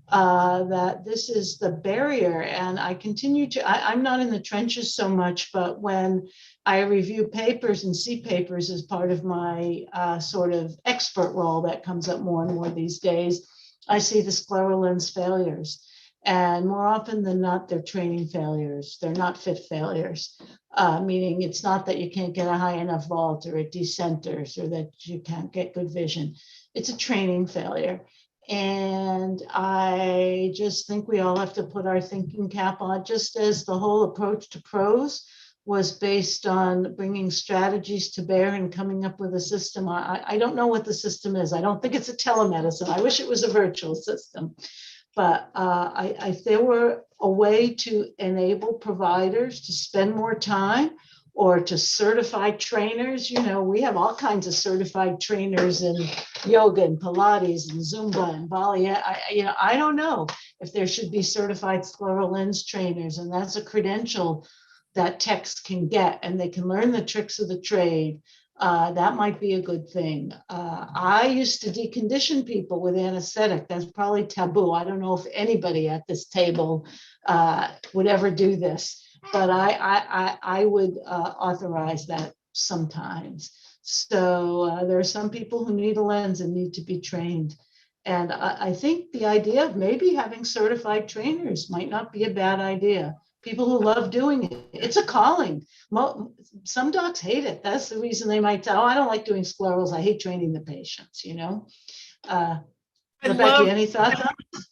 that this is the barrier. And I continue to, I'm not in the trenches so much, but when I review papers and see papers as part of my sort of expert role that comes up more and more these days, I see the scleral lens failures, and more often than not, they're training failures. They're not fit failures, meaning it's not that you can't get a high enough vault or it decenters or that you can't get good vision. It's a training failure. And I just think we all have to put our thinking cap on, just as the whole approach to PROSE was based on bringing strategies to bear and coming up with a system. I don't know what the system is. I don't think it's a telemedicine. I wish it was a virtual system. But if there were a way to enable providers to spend more time or to certify trainers, we have all kinds of certified trainers in yoga and Pilates and Zumba and Bali. I don't know if there should be certified scleral lens trainers, and that's a credential that techs can get, and they can learn the tricks of the trade. That might be a good thing. I used to decondition people with anesthetic. That's probably taboo. I don't know if anybody at this table would ever do this, but I would authorize that sometimes. So there are some people who need a lens and need to be trained. And I think the idea of maybe having certified trainers might not be a bad idea. People who love doing it. It's a calling. Some docs hate it. That's the reason they might tell, I don't like doing sclerals. I hate training the patients, Rebecca, any thoughts on it?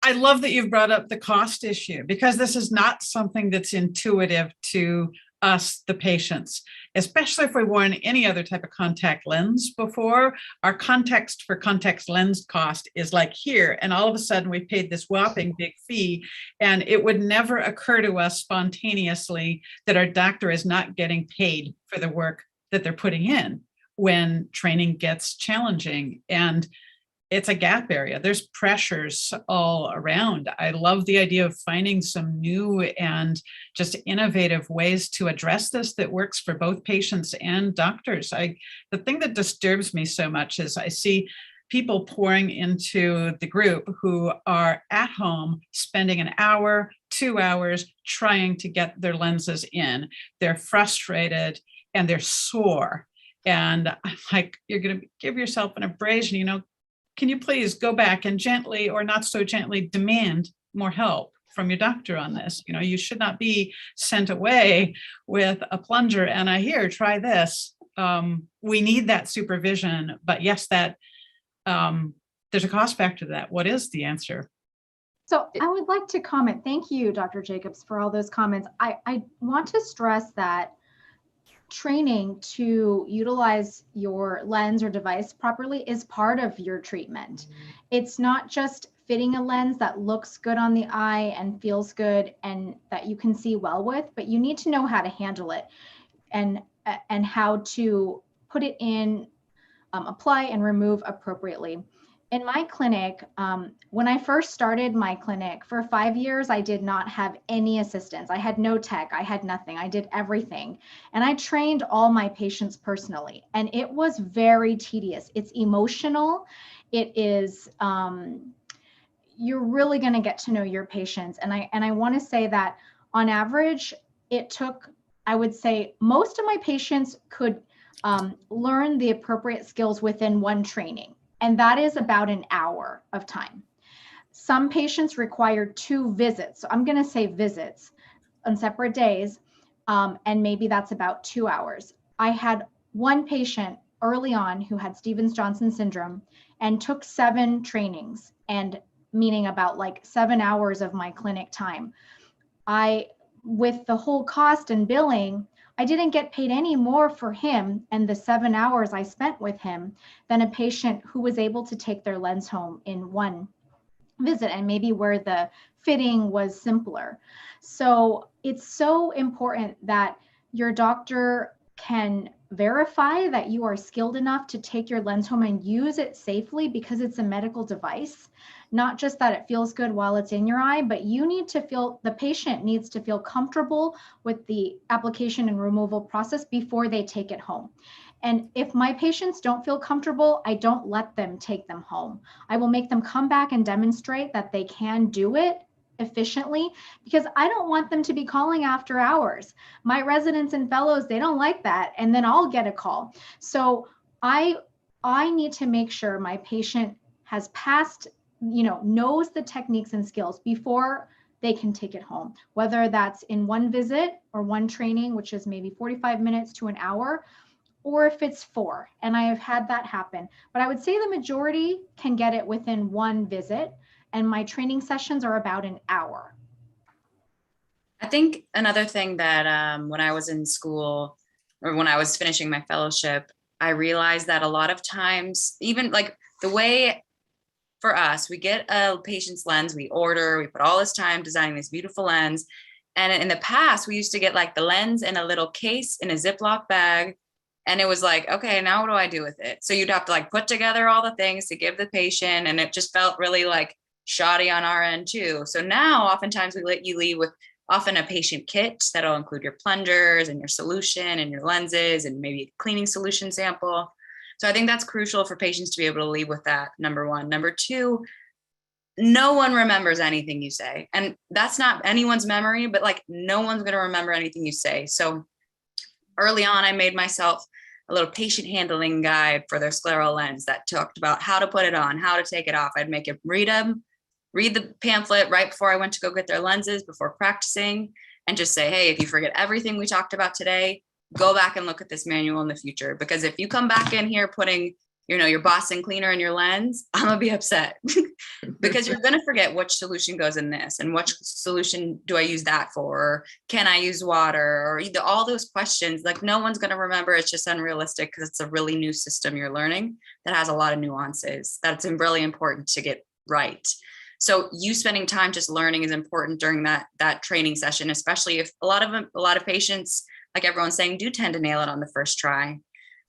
I love that you've brought up the cost issue, because this is not something that's intuitive to us, the patients, especially if we worn any other type of contact lens before. Our context for contact lens cost is like here, and all of a sudden we paid this whopping big fee, and it would never occur to us spontaneously that our doctor is not getting paid for the work that they're putting in when training gets challenging. And it's a gap area. There's pressures all around. I love the idea of finding some new and just innovative ways to address this that works for both patients and doctors. The thing that disturbs me so much is I see people pouring into the group who are at home spending an hour, 2 hours trying to get their lenses in. They're frustrated and they're sore. And I'm like, you're going to give yourself an abrasion, can you please go back and gently or not so gently demand more help from your doctor on this? You should not be sent away with a plunger and try this. We need that supervision, but yes, that there's a cost factor to that. What is the answer? So I would like to comment. Thank you, Dr. Jacobs, for all those comments. I want to stress that training to utilize your lens or device properly is part of your treatment. It's not just fitting a lens that looks good on the eye and feels good and that you can see well with, but you need to know how to handle it and how to put it in, apply and remove appropriately. In my clinic, when I first started my clinic, for 5 years, I did not have any assistance. I had no tech, I had nothing, I did everything. And I trained all my patients personally. And it was very tedious. It's emotional. It is, you're really gonna get to know your patients. And I wanna say that on average, it took, I would say, most of my patients could learn the appropriate skills within one training. And that is about an hour of time. Some patients required 2 visits. So I'm going to say visits on separate days. And maybe that's about 2 hours. I had one patient early on who had Stevens-Johnson syndrome and took 7 trainings, and meaning about like 7 hours of my clinic time. With the whole cost and billing, I didn't get paid any more for him and the 7 hours I spent with him than a patient who was able to take their lens home in one visit and maybe where the fitting was simpler. So it's so important that your doctor can verify that you are skilled enough to take your lens home and use it safely, because it's a medical device. Not just that it feels good while it's in your eye, but you need to feel, the patient needs to feel comfortable with the application and removal process before they take it home. And if my patients don't feel comfortable, I don't let them take them home. I will make them come back and demonstrate that they can do it efficiently, because I don't want them to be calling after hours. My residents and fellows, they don't like that. And then I'll get a call. So I need to make sure my patient has passed, knows the techniques and skills before they can take it home, whether that's in one visit or one training, which is maybe 45 minutes to an hour, or if it's 4. And I have had that happen. But I would say the majority can get it within one visit. And my training sessions are about an hour. I think another thing that when I was in school, or when I was finishing my fellowship, I realized that a lot of times, even like the way for us, we get a patient's lens, we order, we put all this time designing this beautiful lens. And in the past, we used to get like the lens in a little case in a Ziploc bag. And it was like, okay, now what do I do with it? So you'd have to like put together all the things to give the patient. And it just felt really like shoddy on our end too. So now oftentimes we let you leave with often a patient kit that'll include your plungers and your solution and your lenses and maybe a cleaning solution sample. So I think that's crucial for patients to be able to leave with that, number one. Number two, no one remembers anything you say. And that's not anyone's memory, but like no one's going to remember anything you say. So early on, I made myself a little patient handling guide for their scleral lens that talked about how to put it on, how to take it off. I'd make them read the pamphlet right before I went to go get their lenses before practicing, and just say, hey, if you forget everything we talked about today, go back and look at this manual in the future. Because if you come back in here putting, your Boston cleaner in your lens, I'm gonna be upset because you're gonna forget which solution goes in this and which solution do I use that for? Or can I use water? Or all those questions, like no one's gonna remember. It's just unrealistic because it's a really new system you're learning that has a lot of nuances that's really important to get right. So you spending time just learning is important during that training session, especially if a lot of patients, like everyone's saying, do tend to nail it on the first try.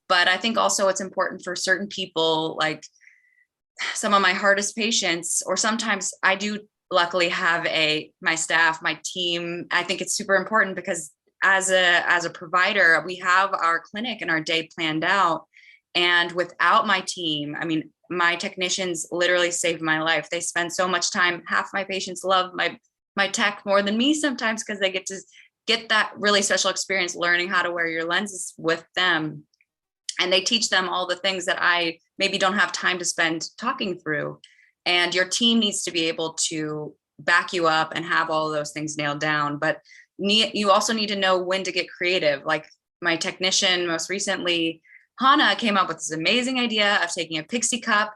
But I think also it's important for certain people, like some of my hardest patients, or sometimes I do luckily have my staff, my team. I think it's super important because as a provider, we have our clinic and our day planned out. And without my team, I mean, my technicians literally saved my life. They spend so much time. Half my patients love my tech more than me sometimes because they get to get that really special experience learning how to wear your lenses with them. And they teach them all the things that I maybe don't have time to spend talking through. And your team needs to be able to back you up and have all of those things nailed down. But you also need to know when to get creative. Like my technician most recently, Hannah, came up with this amazing idea of taking a pixie cup,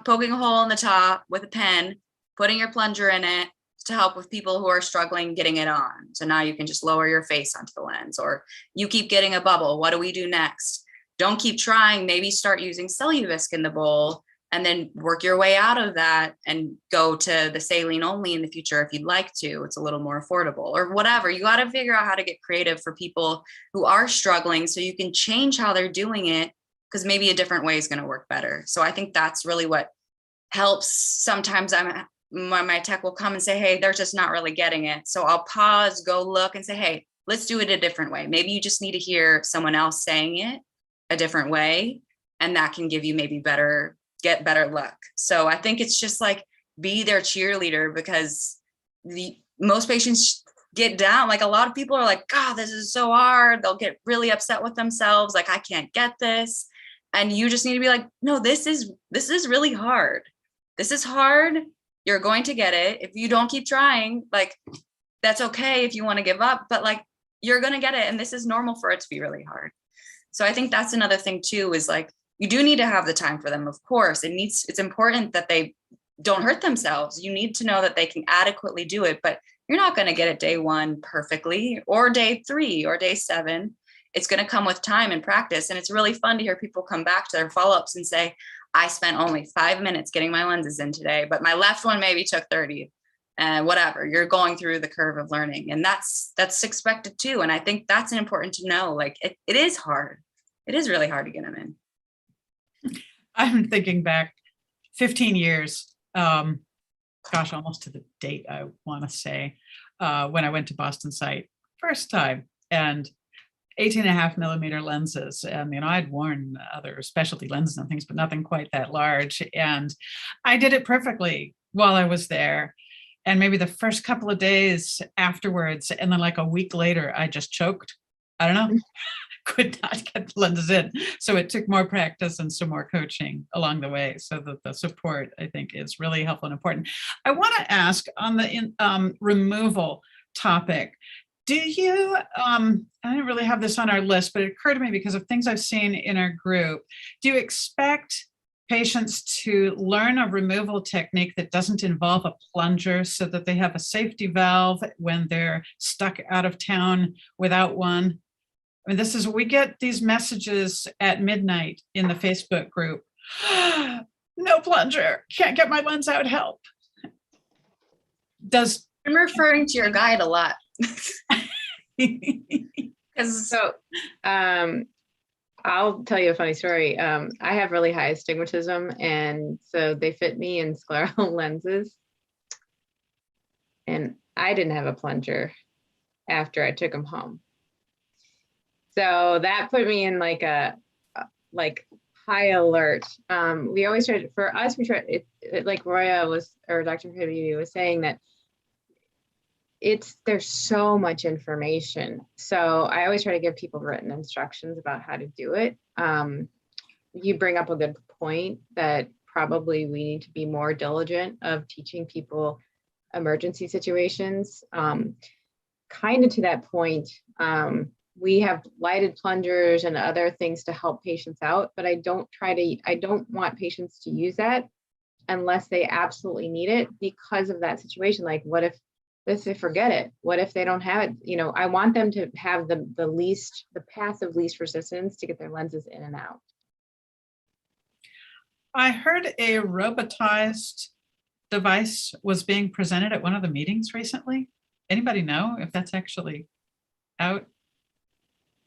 poking a hole in the top with a pen, putting your plunger in it to help with people who are struggling getting it on. So now you can just lower your face onto the lens, or you keep getting a bubble. What do we do next? Don't keep trying. Maybe start using Celluvisc in the bowl and then work your way out of that and go to the saline only in the future if you'd like to. It's a little more affordable or whatever. You got to figure out how to get creative for people who are struggling so you can change how they're doing it, because maybe a different way is going to work better. So I think that's really what helps. Sometimes my tech will come and say, hey, they're just not really getting it. So I'll pause, go look and say, hey, let's do it a different way. Maybe you just need to hear someone else saying it a different way, and that can give you maybe get better luck. So I think it's just like be their cheerleader, because most patients get down. Like a lot of people are like, God, this is so hard. They'll get really upset with themselves. Like, I can't get this. And you just need to be like, no, this is really hard. This is hard. You're going to get it. If you don't keep trying, like, that's okay if you want to give up, but like, you're going to get it. And this is normal for it to be really hard. So I think that's another thing too, is like, you do need to have the time for them. Of course, it's important that they don't hurt themselves. You need to know that they can adequately do it, but you're not going to get it day 1 perfectly, or day 3 or day 7. It's going to come with time and practice. And it's really fun to hear people come back to their follow-ups and say, I spent only 5 minutes getting my lenses in today, but my left one maybe took 30. And whatever, you're going through the curve of learning, and that's expected too. And I think that's important to know. Like it is hard. It is really hard to get them in. I'm thinking back 15 years, gosh, almost to the date, I want to say, when I went to Boston site first time, and 18.5 millimeter lenses. And, I'd worn other specialty lenses and things, but nothing quite that large. And I did it perfectly while I was there. And maybe the first couple of days afterwards, and then like a week later, I just choked. I don't know, could not get the lenses in. So it took more practice and some more coaching along the way. So the support, I think, is really helpful and important. I want to ask on the removal topic, do you, I didn't really have this on our list, but it occurred to me because of things I've seen in our group, do you expect patients to learn a removal technique that doesn't involve a plunger so that they have a safety valve when they're stuck out of town without one? I mean, we get these messages at midnight in the Facebook group. No plunger, can't get my lens out, help. I'm referring to your guide a lot. So, I'll tell you a funny story. I have really high astigmatism, and so they fit me in scleral lenses. And I didn't have a plunger after I took them home. So that put me in like high alert. We always try, for us, we try, like Roya was, or Dr. Habibi was saying, that there's so much information. So I always try to give people written instructions about how to do it. You bring up a good point that probably we need to be more diligent of teaching people emergency situations. Kind of to that point, we have lighted plungers and other things to help patients out, but I don't want patients to use that unless they absolutely need it because of that situation. Like, what if they forget it? What if they don't have it? I want them to have the path of least resistance to get their lenses in and out. I heard a robotized device was being presented at one of the meetings recently. Anybody know if that's actually out?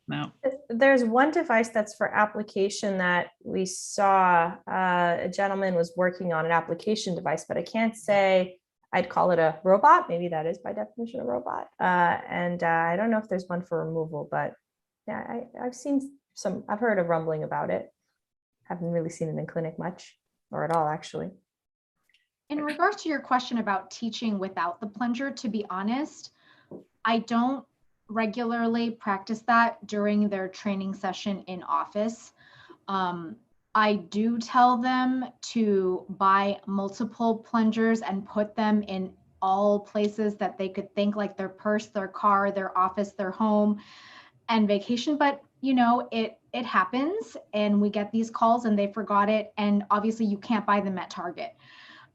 No. There's one device that's for application that we saw. A gentleman was working on an application device, but I can't say I'd call it a robot. Maybe that is by definition a robot. And I don't know if there's one for removal, but yeah, I've heard a rumbling about it. Haven't really seen it in clinic much or at all, actually. In regards to your question about teaching without the plunger, to be honest, I don't regularly practice that during their training session in office. I do tell them to buy multiple plungers and put them in all places that they could think, like their purse, their car, their office, their home, and vacation. But it happens, and we get these calls and they forgot it. And obviously you can't buy them at Target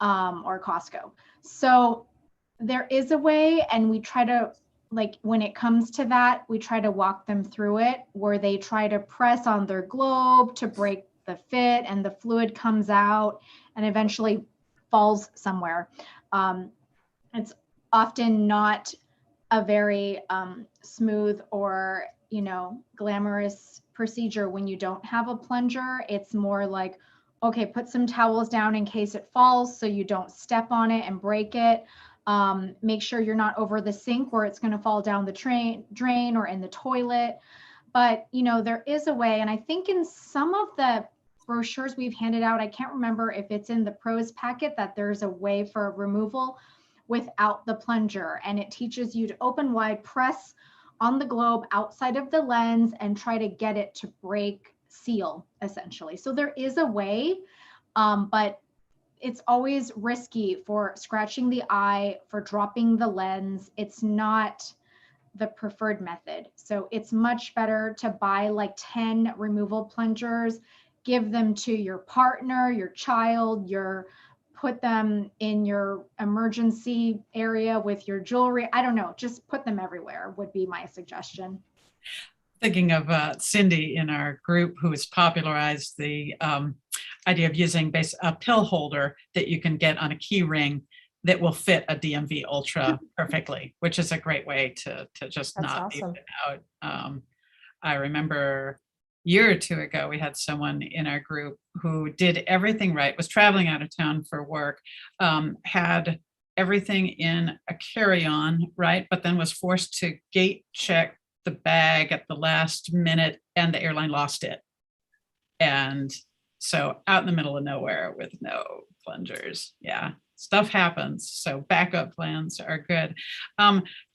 or Costco. So there is a way, and we try to, like, when it comes to that, we try to walk them through it, where they try to press on their globe to break the fit, and the fluid comes out and eventually falls somewhere. It's often not a very smooth or glamorous procedure when you don't have a plunger. It's more like, okay, put some towels down in case it falls so you don't step on it and break it. Make sure you're not over the sink where it's going to fall down the drain or in the toilet. But there is a way, and I think in some of the brochures we've handed out, I can't remember if it's in the PROSE packet, that there's a way for removal without the plunger, and it teaches you to open wide, press on the globe outside of the lens, and try to get it to break seal, essentially. So there is a way, but it's always risky for scratching the eye, for dropping the lens. It's not the preferred method. So it's much better to buy like 10 removal plungers, give them to your partner, your child, put them in your emergency area with your jewelry. I don't know, just put them everywhere would be my suggestion. Thinking of Cindy in our group, who has popularized the idea of using a pill holder that you can get on a key ring that will fit a DMV Ultra perfectly, which is a great way to just That's not leave awesome. it out. I remember a year or two ago, we had someone in our group who did everything right, was traveling out of town for work, had everything in a carry-on, right? But then was forced to gate check the bag at the last minute and the airline lost it. And so out in the middle of nowhere with no plungers. Yeah, stuff happens. So backup plans are good.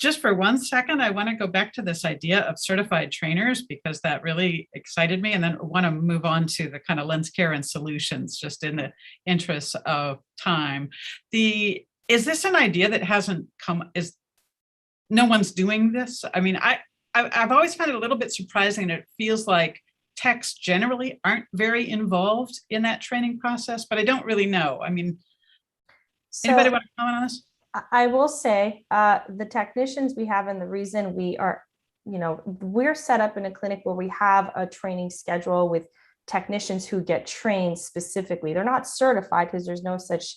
Just for 1 second, I want to go back to this idea of certified trainers because that really excited me. And then I want to move on to the kind of lens care and solutions, just in the interest of time. Is this an idea that hasn't come? Is no one's doing this? I mean, I've always found it a little bit surprising. It feels like techs generally aren't very involved in that training process, but I don't really know. I mean, anybody want to comment on this? I will say the technicians we have, and the reason we are, we're set up in a clinic where we have a training schedule with technicians who get trained specifically. They're not certified because there's no such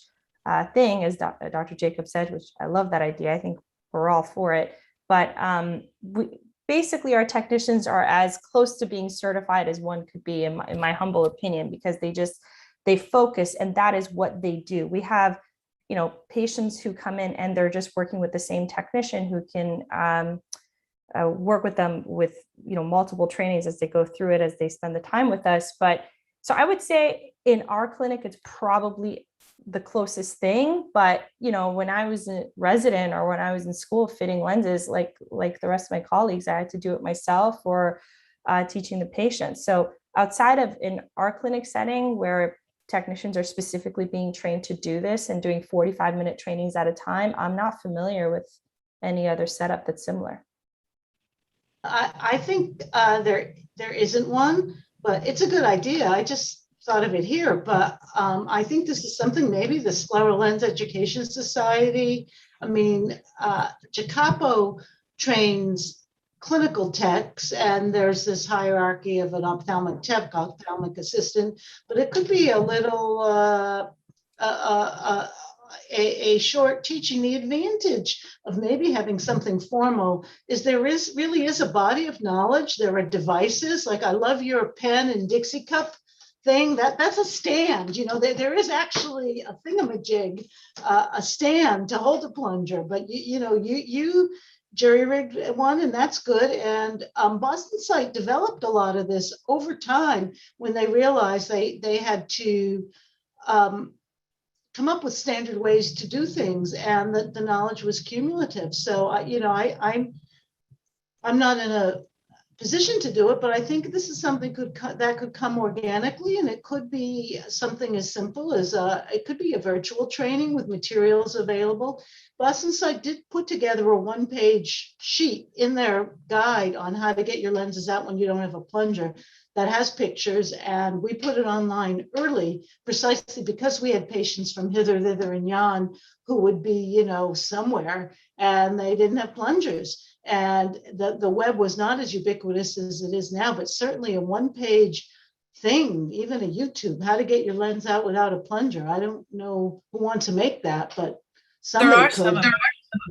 thing as Dr. Jacob said, which I love that idea. I think we're all for it. But basically, our technicians are as close to being certified as one could be, in my humble opinion, because they focus, and that is what they do. We have, patients who come in and they're just working with the same technician who can work with them with, multiple trainings as they go through it, as they spend the time with us. But so I would say in our clinic, it's probably the closest thing. But, when I was a resident or when I was in school fitting lenses, like the rest of my colleagues, I had to do it myself or teaching the patients. So outside of in our clinic setting where technicians are specifically being trained to do this and doing 45-minute trainings at a time, I'm not familiar with any other setup that's similar. I think there isn't one, but it's a good idea. I just thought of it here, but I think this is something maybe the Scleral Lens Education Society. I mean, Jacopo trains clinical techs, and there's this hierarchy of an ophthalmic tech, ophthalmic assistant, but it could be a little a short teaching. The advantage of maybe having something formal is really is a body of knowledge. There are devices, like I love your pen and Dixie cup thing. That's a stand. There is actually a thingamajig, a stand to hold a plunger, but you jury-rigged one, and that's good. And Boston Site developed a lot of this over time when they realized they had to come up with standard ways to do things, and the knowledge was cumulative. So I'm not in a position to do it, but I think this is something that could come organically, and it could be something as simple as it could be a virtual training with materials available. Boston Site did put together a one-page sheet in their guide on how to get your lenses out when you don't have a plunger that has pictures, and we put it online early precisely because we had patients from hither, thither, and yon who would be, somewhere, and they didn't have plungers. And the web was not as ubiquitous as it is now, but certainly a one-page thing, even a YouTube, how to get your lens out without a plunger. I don't know who wants to make that, but somebody could.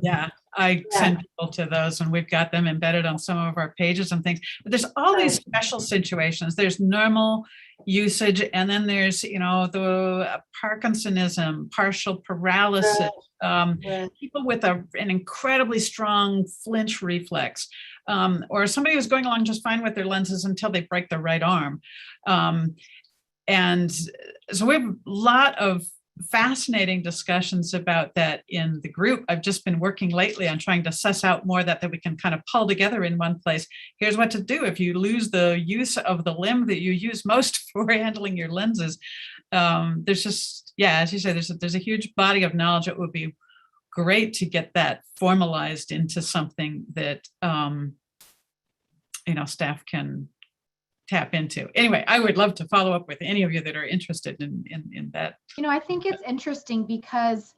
Yeah, I send people to those, and we've got them embedded on some of our pages and things. But there's all these special situations. There's normal usage, and then there's, the Parkinsonism, partial paralysis, people with an incredibly strong flinch reflex, or somebody who's going along just fine with their lenses until they break their right arm. And so we have a lot of fascinating discussions about that in the group. I've just been working lately on trying to suss out more that we can kind of pull together in one place. Here's what to do if you lose the use of the limb that you use most for handling your lenses. There's just, as you say, there's a huge body of knowledge. It would be great to get that formalized into something that staff can tap into. Anyway, I would love to follow up with any of you that are interested in that. I think it's interesting because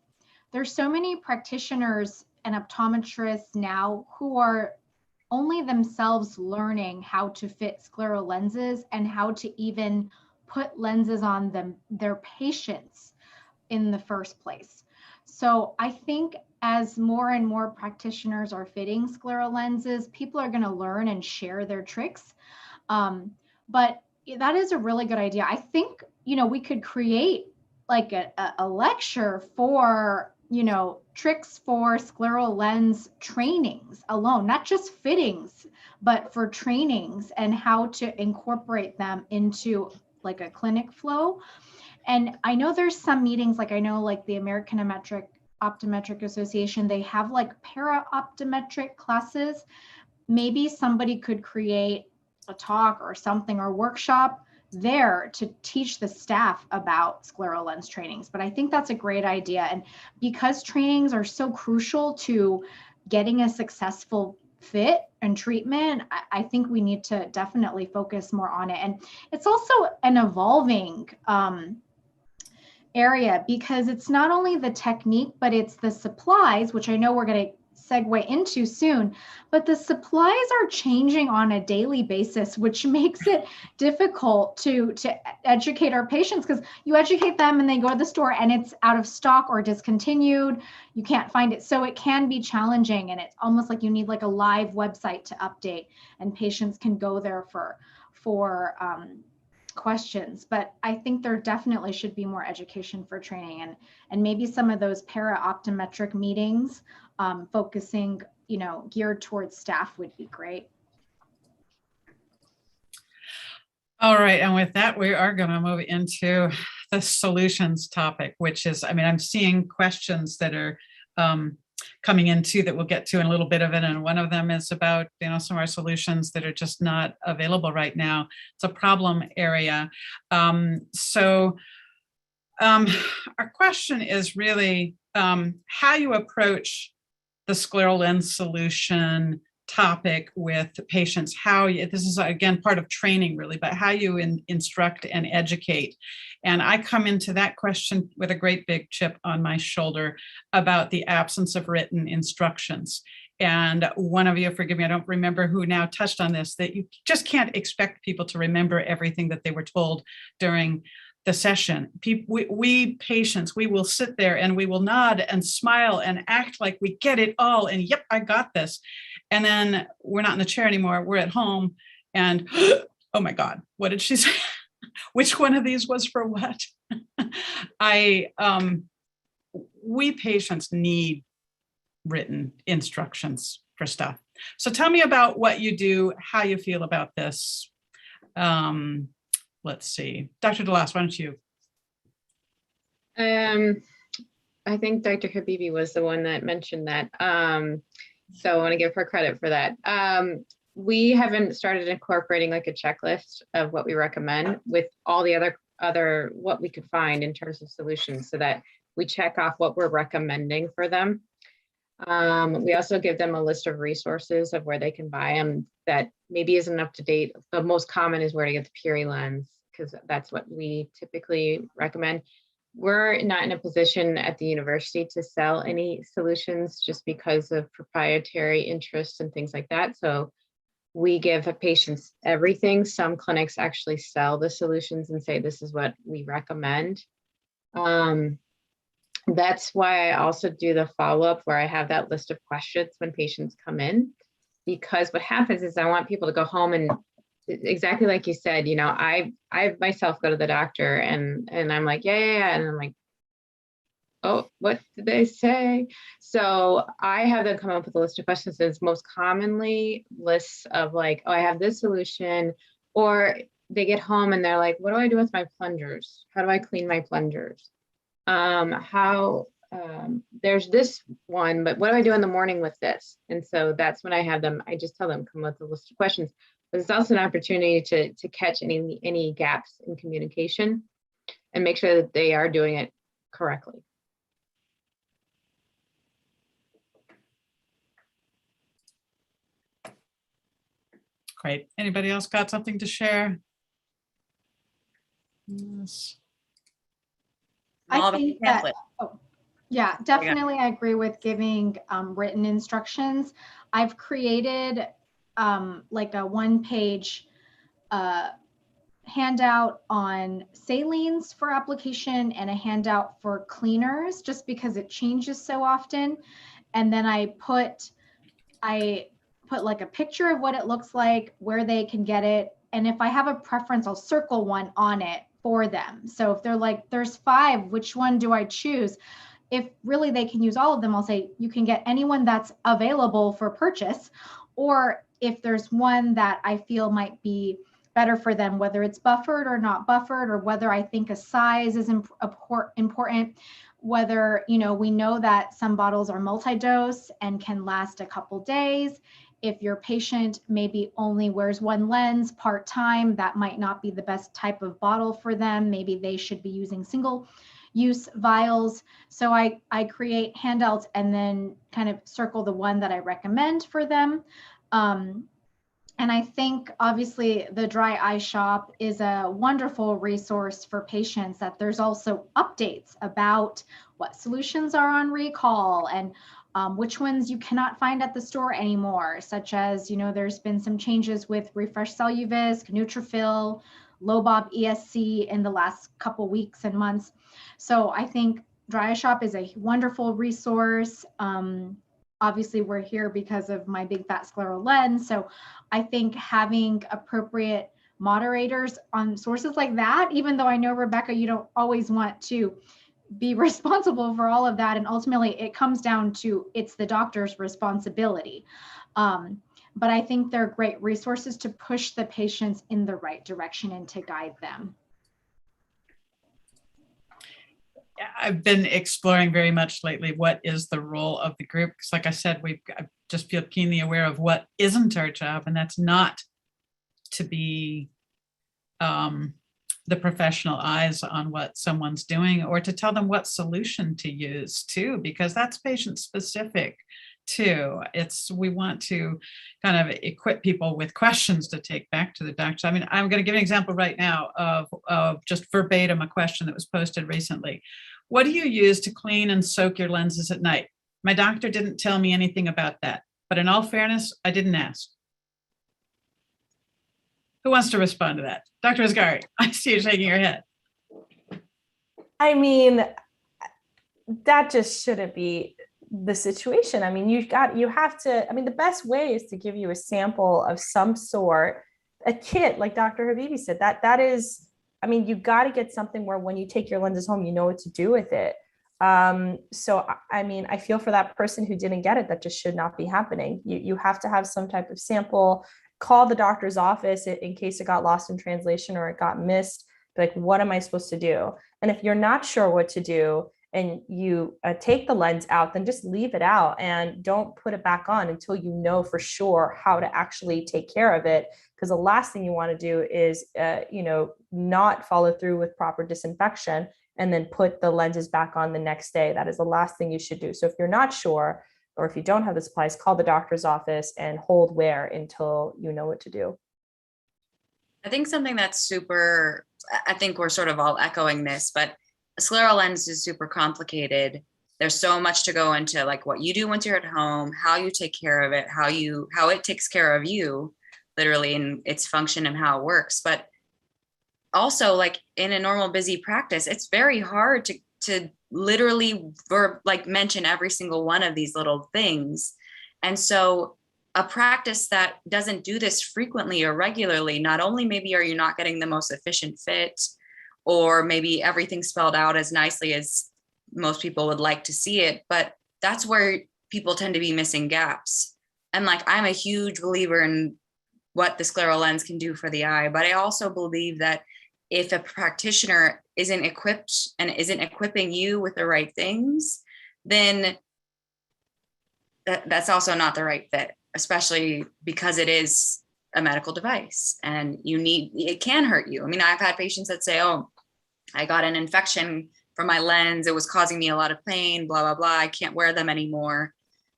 there's so many practitioners and optometrists now who are only themselves learning how to fit scleral lenses and how to even put lenses on their patients in the first place. So I think as more and more practitioners are fitting scleral lenses, people are going to learn and share their tricks. But that is a really good idea. I think, we could create like a lecture for, tricks for scleral lens trainings alone, not just fittings, but for trainings and how to incorporate them into like a clinic flow. And I know there's some meetings, like the American Optometric Association, they have like para-optometric classes. Maybe somebody could create a talk or something or workshop there to teach the staff about scleral lens trainings. But I think that's a great idea. And because trainings are so crucial to getting a successful fit and treatment, I think we need to definitely focus more on it. And it's also an evolving area, because it's not only the technique, but it's the supplies, which I know we're going to segue into soon, but the supplies are changing on a daily basis, which makes it difficult to educate our patients, because you educate them and they go to the store and it's out of stock or discontinued. You can't find it. So it can be challenging, and it's almost like you need like a live website to update, and patients can go there for questions. But I think there definitely should be more education for training, and maybe some of those para-optometric meetings focusing, geared towards staff would be great. All right, and with that, we are going to move into the solutions topic, which is, I'm seeing questions that are coming in too that we'll get to in a little bit of it. And one of them is about, some of our solutions that are just not available right now. It's a problem area. So our question is really how you approach the scleral lens solution topic with patients, this is again part of training really, but how you instruct and educate. And I come into that question with a great big chip on my shoulder about the absence of written instructions. And one of you, forgive me, I don't remember who now touched on this, that you just can't expect people to remember everything that they were told during the session. We patients, we will sit there and we will nod and smile and act like we get it all. And yep, I got this. And then we're not in the chair anymore. We're at home and, oh my God, what did she say? Which one of these was for what? We patients need written instructions for stuff. So tell me about what you do, how you feel about this. Let's see, Dr. DeLoss, why don't you? I think Dr. Habibi was the one that mentioned that. So I want to give her credit for that. We haven't started incorporating like a checklist of what we recommend with all the other what we could find in terms of solutions, so that we check off what we're recommending for them. We also give them a list of resources of where they can buy them that maybe isn't up to date. The most common is where to get the Puri lens, because that's what we typically recommend. We're not in a position at the university to sell any solutions just because of proprietary interests and things like that. So we give the patients everything. Some clinics actually sell the solutions and say, this is what we recommend. That's why I also do the follow-up where I have that list of questions when patients come in, because what happens is I want people to go home and exactly like you said, I myself go to the doctor and I'm like, yeah. And I'm like, oh, what did they say? So I have them come up with a list of questions. It's most commonly lists of like, oh, I have this solution, or they get home and they're like, what do I do with my plungers? How do I clean my plungers? There's this one, but what do I do in the morning with this? And so that's when I have them, I just tell them, come with a list of questions. But it's also an opportunity to catch any gaps in communication and make sure that they are doing it correctly. Great. Anybody else got something to share? Yes. I think that, yeah, definitely. I agree with giving written instructions. I've created like a one-page handout on salines for application and a handout for cleaners, just because it changes so often. And then I put like a picture of what it looks like, where they can get it. And if I have a preference, I'll circle one on it for them. So if they're like, there's 5, which one do I choose? If really they can use all of them, I'll say, you can get anyone that's available for purchase. Or if there's one that I feel might be better for them, whether it's buffered or not buffered, or whether I think a size is important, whether, you know, we know that some bottles are multi-dose and can last a couple days. If your patient maybe only wears one lens part-time, that might not be the best type of bottle for them. Maybe they should be using single-use vials. So I create handouts and then kind of circle the one that I recommend for them. And I think obviously the dry eye shop is a wonderful resource for patients, that there's also updates about what solutions are on recall and which ones you cannot find at the store anymore, such as, you know, there's been some changes with Refresh Celluvisc, Neutrophil, Lobob ESC in the last couple weeks and months. So I think Dry Eye Shop is a wonderful resource. Obviously, we're here because of my big fat scleral lens. So I think having appropriate moderators on sources like that, even though I know, Rebecca, you don't always want to be responsible for all of that. And ultimately, it comes down to it's the doctor's responsibility. But I think they're great resources to push the patients in the right direction and to guide them. I've been exploring very much lately what is the role of the group, because like I said, I just feel keenly aware of what isn't our job, and that's not to be the professional eyes on what someone's doing, or to tell them what solution to use too, because that's patient specific too. We want to kind of equip people with questions to take back to the doctor. I mean, I'm going to give an example right now of just verbatim a question that was posted recently. What do you use to clean and soak your lenses at night? My doctor didn't tell me anything about that, but in all fairness, I didn't ask. Who wants to respond to that? Dr. Azghari, I see you shaking your head. I mean, that just shouldn't be the situation. I mean, you have to, I mean, the best way is to give you a sample of some sort, a kit, like Dr. Habibi said, that is, I mean, you got to get something where when you take your lenses home, you know what to do with it. So, I mean, I feel for that person who didn't get it. That just should not be happening. You have to have some type of sample, call the doctor's office in case it got lost in translation or it got missed. Like, what am I supposed to do? And if you're not sure what to do, and you take the lens out, then just leave it out and don't put it back on until you know for sure how to actually take care of it. Because the last thing you want to do is, not follow through with proper disinfection and then put the lenses back on the next day. That is the last thing you should do. So if you're not sure, or if you don't have the supplies, call the doctor's office and hold wear until you know what to do. I think something that's super, I think we're sort of all echoing this, but a scleral lens is super complicated. There's so much to go into, like what you do once you're at home, how you take care of it, how it takes care of you, literally, in its function and how it works. But also, like in a normal busy practice, it's very hard to literally mention every single one of these little things. And so a practice that doesn't do this frequently or regularly, not only maybe are you not getting the most efficient fit, or maybe everything spelled out as nicely as most people would like to see it, but that's where people tend to be missing gaps. And like, I'm a huge believer in what the scleral lens can do for the eye, but I also believe that if a practitioner isn't equipped and isn't equipping you with the right things, then that's also not the right fit, especially because it is a medical device and it can hurt you. I mean, I've had patients that say, oh, I got an infection from my lens. It was causing me a lot of pain, blah, blah, blah. I can't wear them anymore.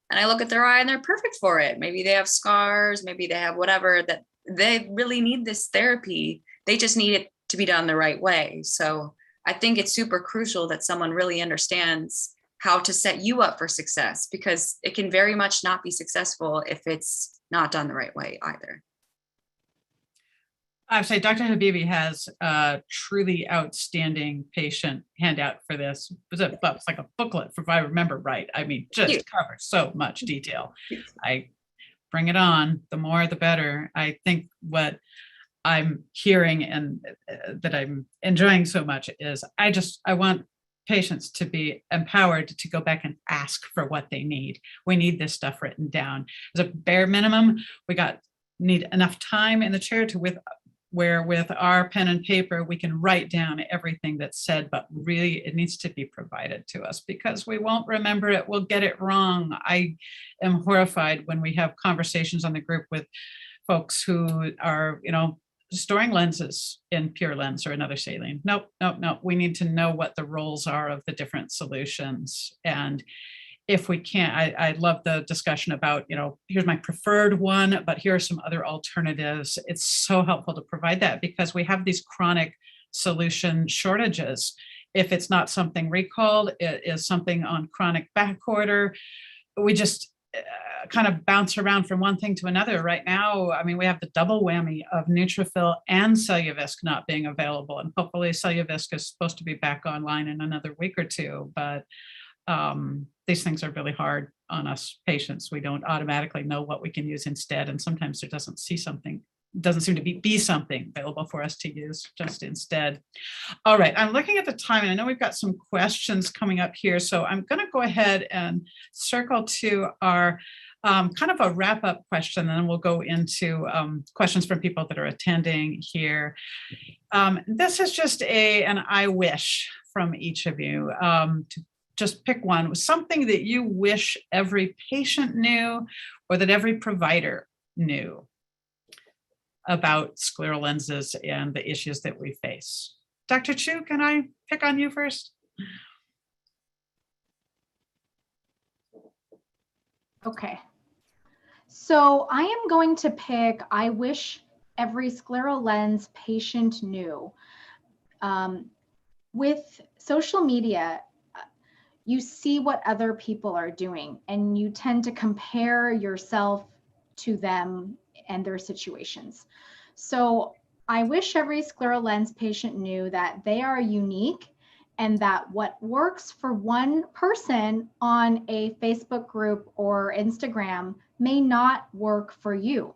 And I look at their eye and they're perfect for it. Maybe they have scars, maybe they have whatever, that they really need this therapy. They just need it to be done the right way. So I think it's super crucial that someone really understands how to set you up for success, because it can very much not be successful if it's not done the right way either. I would say Dr. Habibi has a truly outstanding patient handout for this. It's like a booklet, if I remember right. I mean, just Cute. covers so much detail. I bring it on, the more the better. I think what I'm hearing and that I'm enjoying so much is I want patients to be empowered to go back and ask for what they need. We need this stuff written down. As a bare minimum, need enough time in the chair where with our pen and paper, we can write down everything that's said, but really it needs to be provided to us because we won't remember it. We'll get it wrong. I am horrified when we have conversations on the group with folks who are, storing lenses in Pure Lens or another saline. Nope. We need to know what the roles are of the different solutions. And if we can't, I love the discussion about, here's my preferred one, but here are some other alternatives. It's so helpful to provide that because we have these chronic solution shortages. If it's not something recalled, it is something on chronic back order. We just kind of bounce around from one thing to another. Right now, I mean, we have the double whammy of Neutrophil and Celluvisc not being available. And hopefully Celluvisc is supposed to be back online in another week or two, but these things are really hard on us patients. We don't automatically know what we can use instead. And sometimes there doesn't seem to be something available for us to use just instead. All right, I'm looking at the time and I know we've got some questions coming up here. So I'm gonna go ahead and circle to our kind of a wrap up question, and then we'll go into questions from people that are attending here. This is just an I wish from each of you to just pick one, something that you wish every patient knew or that every provider knew about scleral lenses and the issues that we face. Dr. Chiu, can I pick on you first? Okay. So I am going to pick, I wish every scleral lens patient knew. With social media, you see what other people are doing and you tend to compare yourself to them and their situations. So I wish every scleral lens patient knew that they are unique and that what works for one person on a Facebook group or Instagram may not work for you.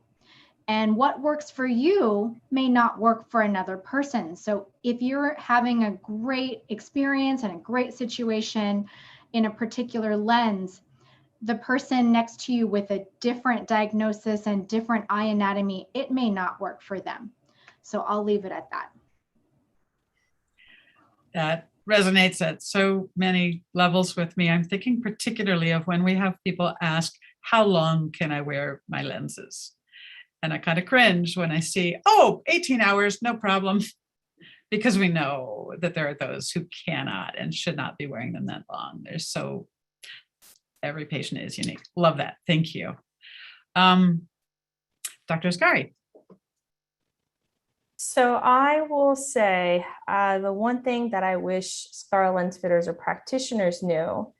And what works for you may not work for another person. So if you're having a great experience and a great situation in a particular lens, the person next to you with a different diagnosis and different eye anatomy, it may not work for them. So I'll leave it at that. That resonates at so many levels with me. I'm thinking particularly of when we have people ask, how long can I wear my lenses? And I kind of cringe when I see, 18 hours, no problem. Because we know that there are those who cannot and should not be wearing them that long. Every patient is unique. Love that. Thank you. Dr. Azgari. So I will say the one thing that I wish scleral lens fitters or practitioners knew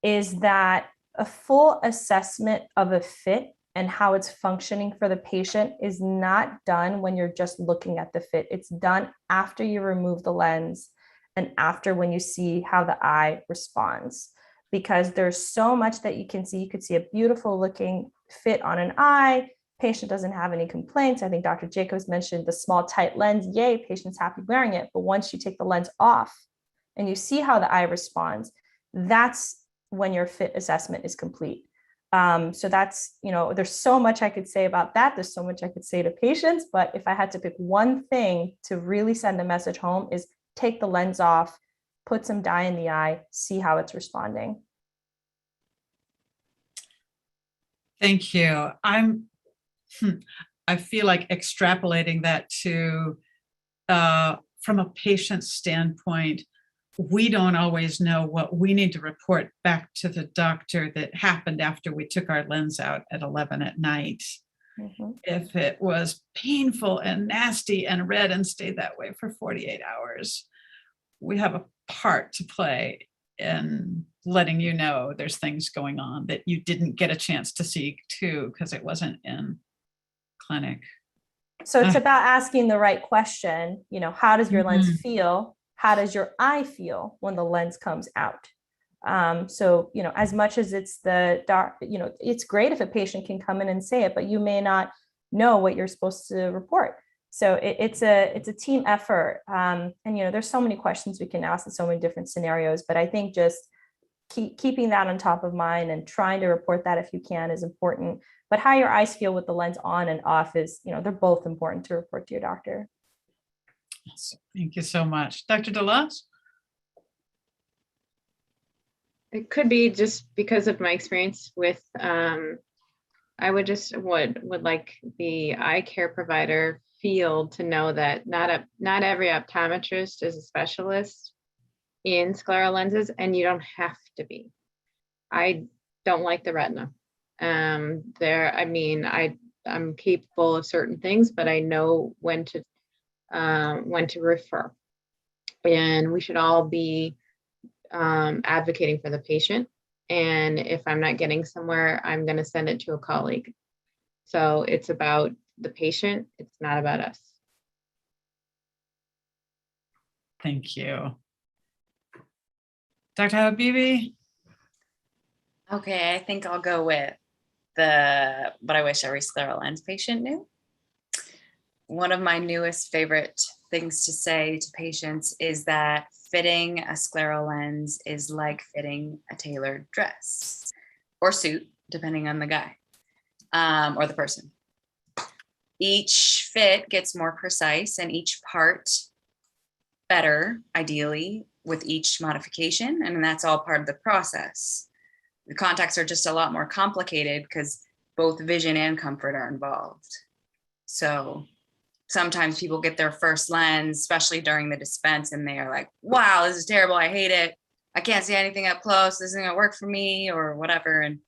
is that a full assessment of a fit and how it's functioning for the patient is not done when you're just looking at the fit. It's done after you remove the lens and after when you see how the eye responds, because there's so much that you can see. You could see a beautiful looking fit on an eye. Patient doesn't have any complaints. I think Dr. Jacobs mentioned the small tight lens. Yay, patient's happy wearing it. But once you take the lens off and you see how the eye responds, that's when your fit assessment is complete. So that's, there's so much I could say about that. There's so much I could say to patients, but if I had to pick one thing to really send a message home is take the lens off, put some dye in the eye, see how it's responding. Thank you. I feel like extrapolating that to, from a patient standpoint, we don't always know what we need to report back to the doctor that happened after we took our lens out at 11 at night. Mm-hmm. If it was painful and nasty and red and stayed that way for 48 hours, we have a part to play in letting you know there's things going on that you didn't get a chance to see too, because it wasn't in clinic. So it's about asking the right question. You know, how does your lens feel? How does your eye feel when the lens comes out? So, you know, as much as it's the dark, you know, it's great if a patient can come in and say it, but you may not know what you're supposed to report. So it's a team effort. And, you know, there's so many questions we can ask in so many different scenarios, but I think just keeping that on top of mind and trying to report that if you can is important. But how your eyes feel with the lens on and off is, you know, they're both important to report to your doctor. Thank you so much. Dr. DeLoss? It could be just because of my experience with, I would like the eye care provider field to know that not every optometrist is a specialist in scleral lenses, and you don't have to be. I don't like the retina. I'm capable of certain things, but I know when to refer. And we should all be advocating for the patient. And if I'm not getting somewhere, I'm going to send it to a colleague. So it's about the patient. It's not about us. Thank you. Dr. Habibi? Okay, I think I'll go with what I wish every scleral lens patient knew. One of my newest favorite things to say to patients is that fitting a scleral lens is like fitting a tailored dress or suit, depending on the guy or the person. Each fit gets more precise and each part better, ideally, with each modification, and that's all part of the process. The contacts are just a lot more complicated because both vision and comfort are involved. So sometimes people get their first lens, especially during the dispense, and they are like, wow, this is terrible. I hate it. I can't see anything up close. This isn't gonna work for me or whatever. And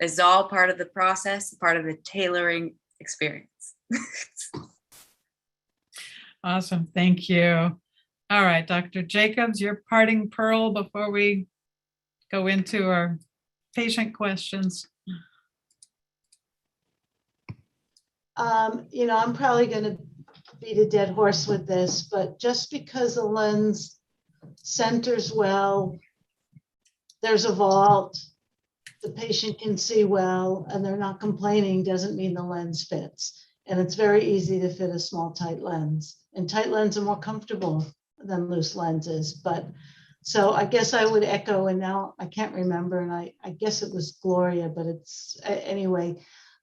it's all part of the process, part of the tailoring experience. Awesome. Thank you. All right, Dr. Jacobs, your parting pearl before we go into our patient questions. You know, I'm probably going to beat a dead horse with this, but just because a lens centers well, there's a vault, the patient can see well, and they're not complaining, doesn't mean the lens fits. And it's very easy to fit a small, tight lens. And tight lenses are more comfortable than loose lenses. But so I guess I would echo, and now I can't remember, and I guess it was Gloria, but it's anyway,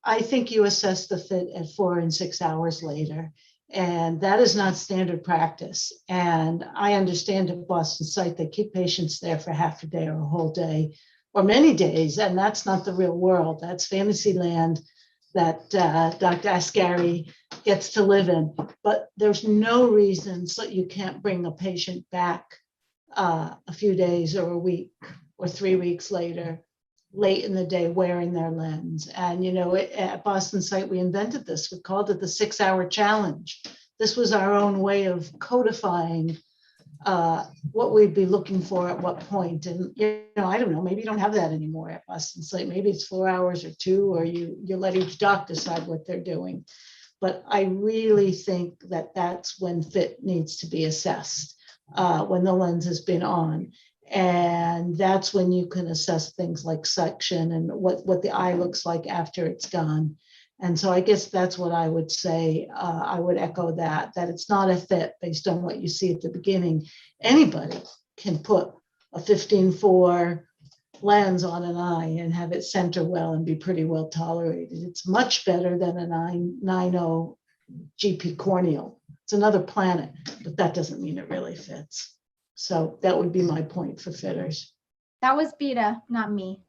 I think you assess the fit at 4 and 6 hours later. And that is not standard practice. And I understand at Boston site, they keep patients there for half a day or a whole day or many days. And that's not the real world. That's fantasy land that Dr. Asghari gets to live in. But there's no reason so you can't bring a patient back a few days or a week or 3 weeks later, late in the day, wearing their lens. And, you know, at Boston site, we invented this. We called it the 6-hour challenge. This was our own way of codifying what we'd be looking for at what point. And, you know, I don't know, maybe you don't have that anymore at Boston site. Maybe it's 4 hours or 2, or you let each doc decide what they're doing. But I really think that that's when fit needs to be assessed, when the lens has been on. And that's when you can assess things like suction and what the eye looks like after it's gone. And so I guess that's what I would say. I would echo that it's not a fit based on what you see at the beginning. Anybody can put a 15-4 lens on an eye and have it center well and be pretty well tolerated. It's much better than a 9.0 GP corneal. It's another planet, but that doesn't mean it really fits. So that would be my point for fitters. That was Bita, not me.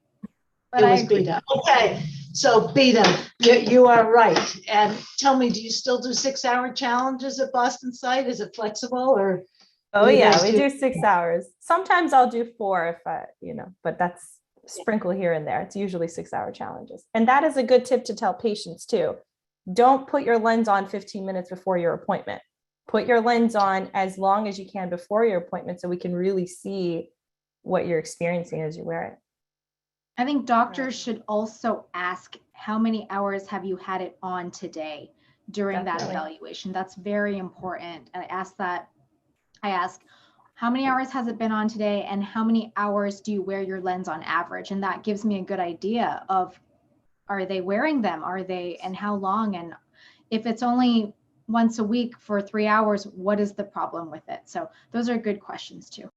But It was Bita. Okay, so Bita, you are right. And tell me, do you still do 6-hour challenges at Boston site? Is it flexible or? Oh yeah, we do 6 hours. Sometimes I'll do 4 if I, you know, but that's sprinkle here and there. It's usually 6-hour challenges. And that is a good tip to tell patients too. Don't put your lens on 15 minutes before your appointment. Put your lens on as long as you can before your appointment so we can really see what you're experiencing as you wear it. I think doctors should also ask, how many hours have you had it on today? during that Definitely. evaluation. That's very important. And I ask, how many hours has it been on today? And how many hours do you wear your lens on average? And that gives me a good idea of, are they wearing them? Are they, and how long? And if it's only once a week for 3 hours, what is the problem with it? So those are good questions too.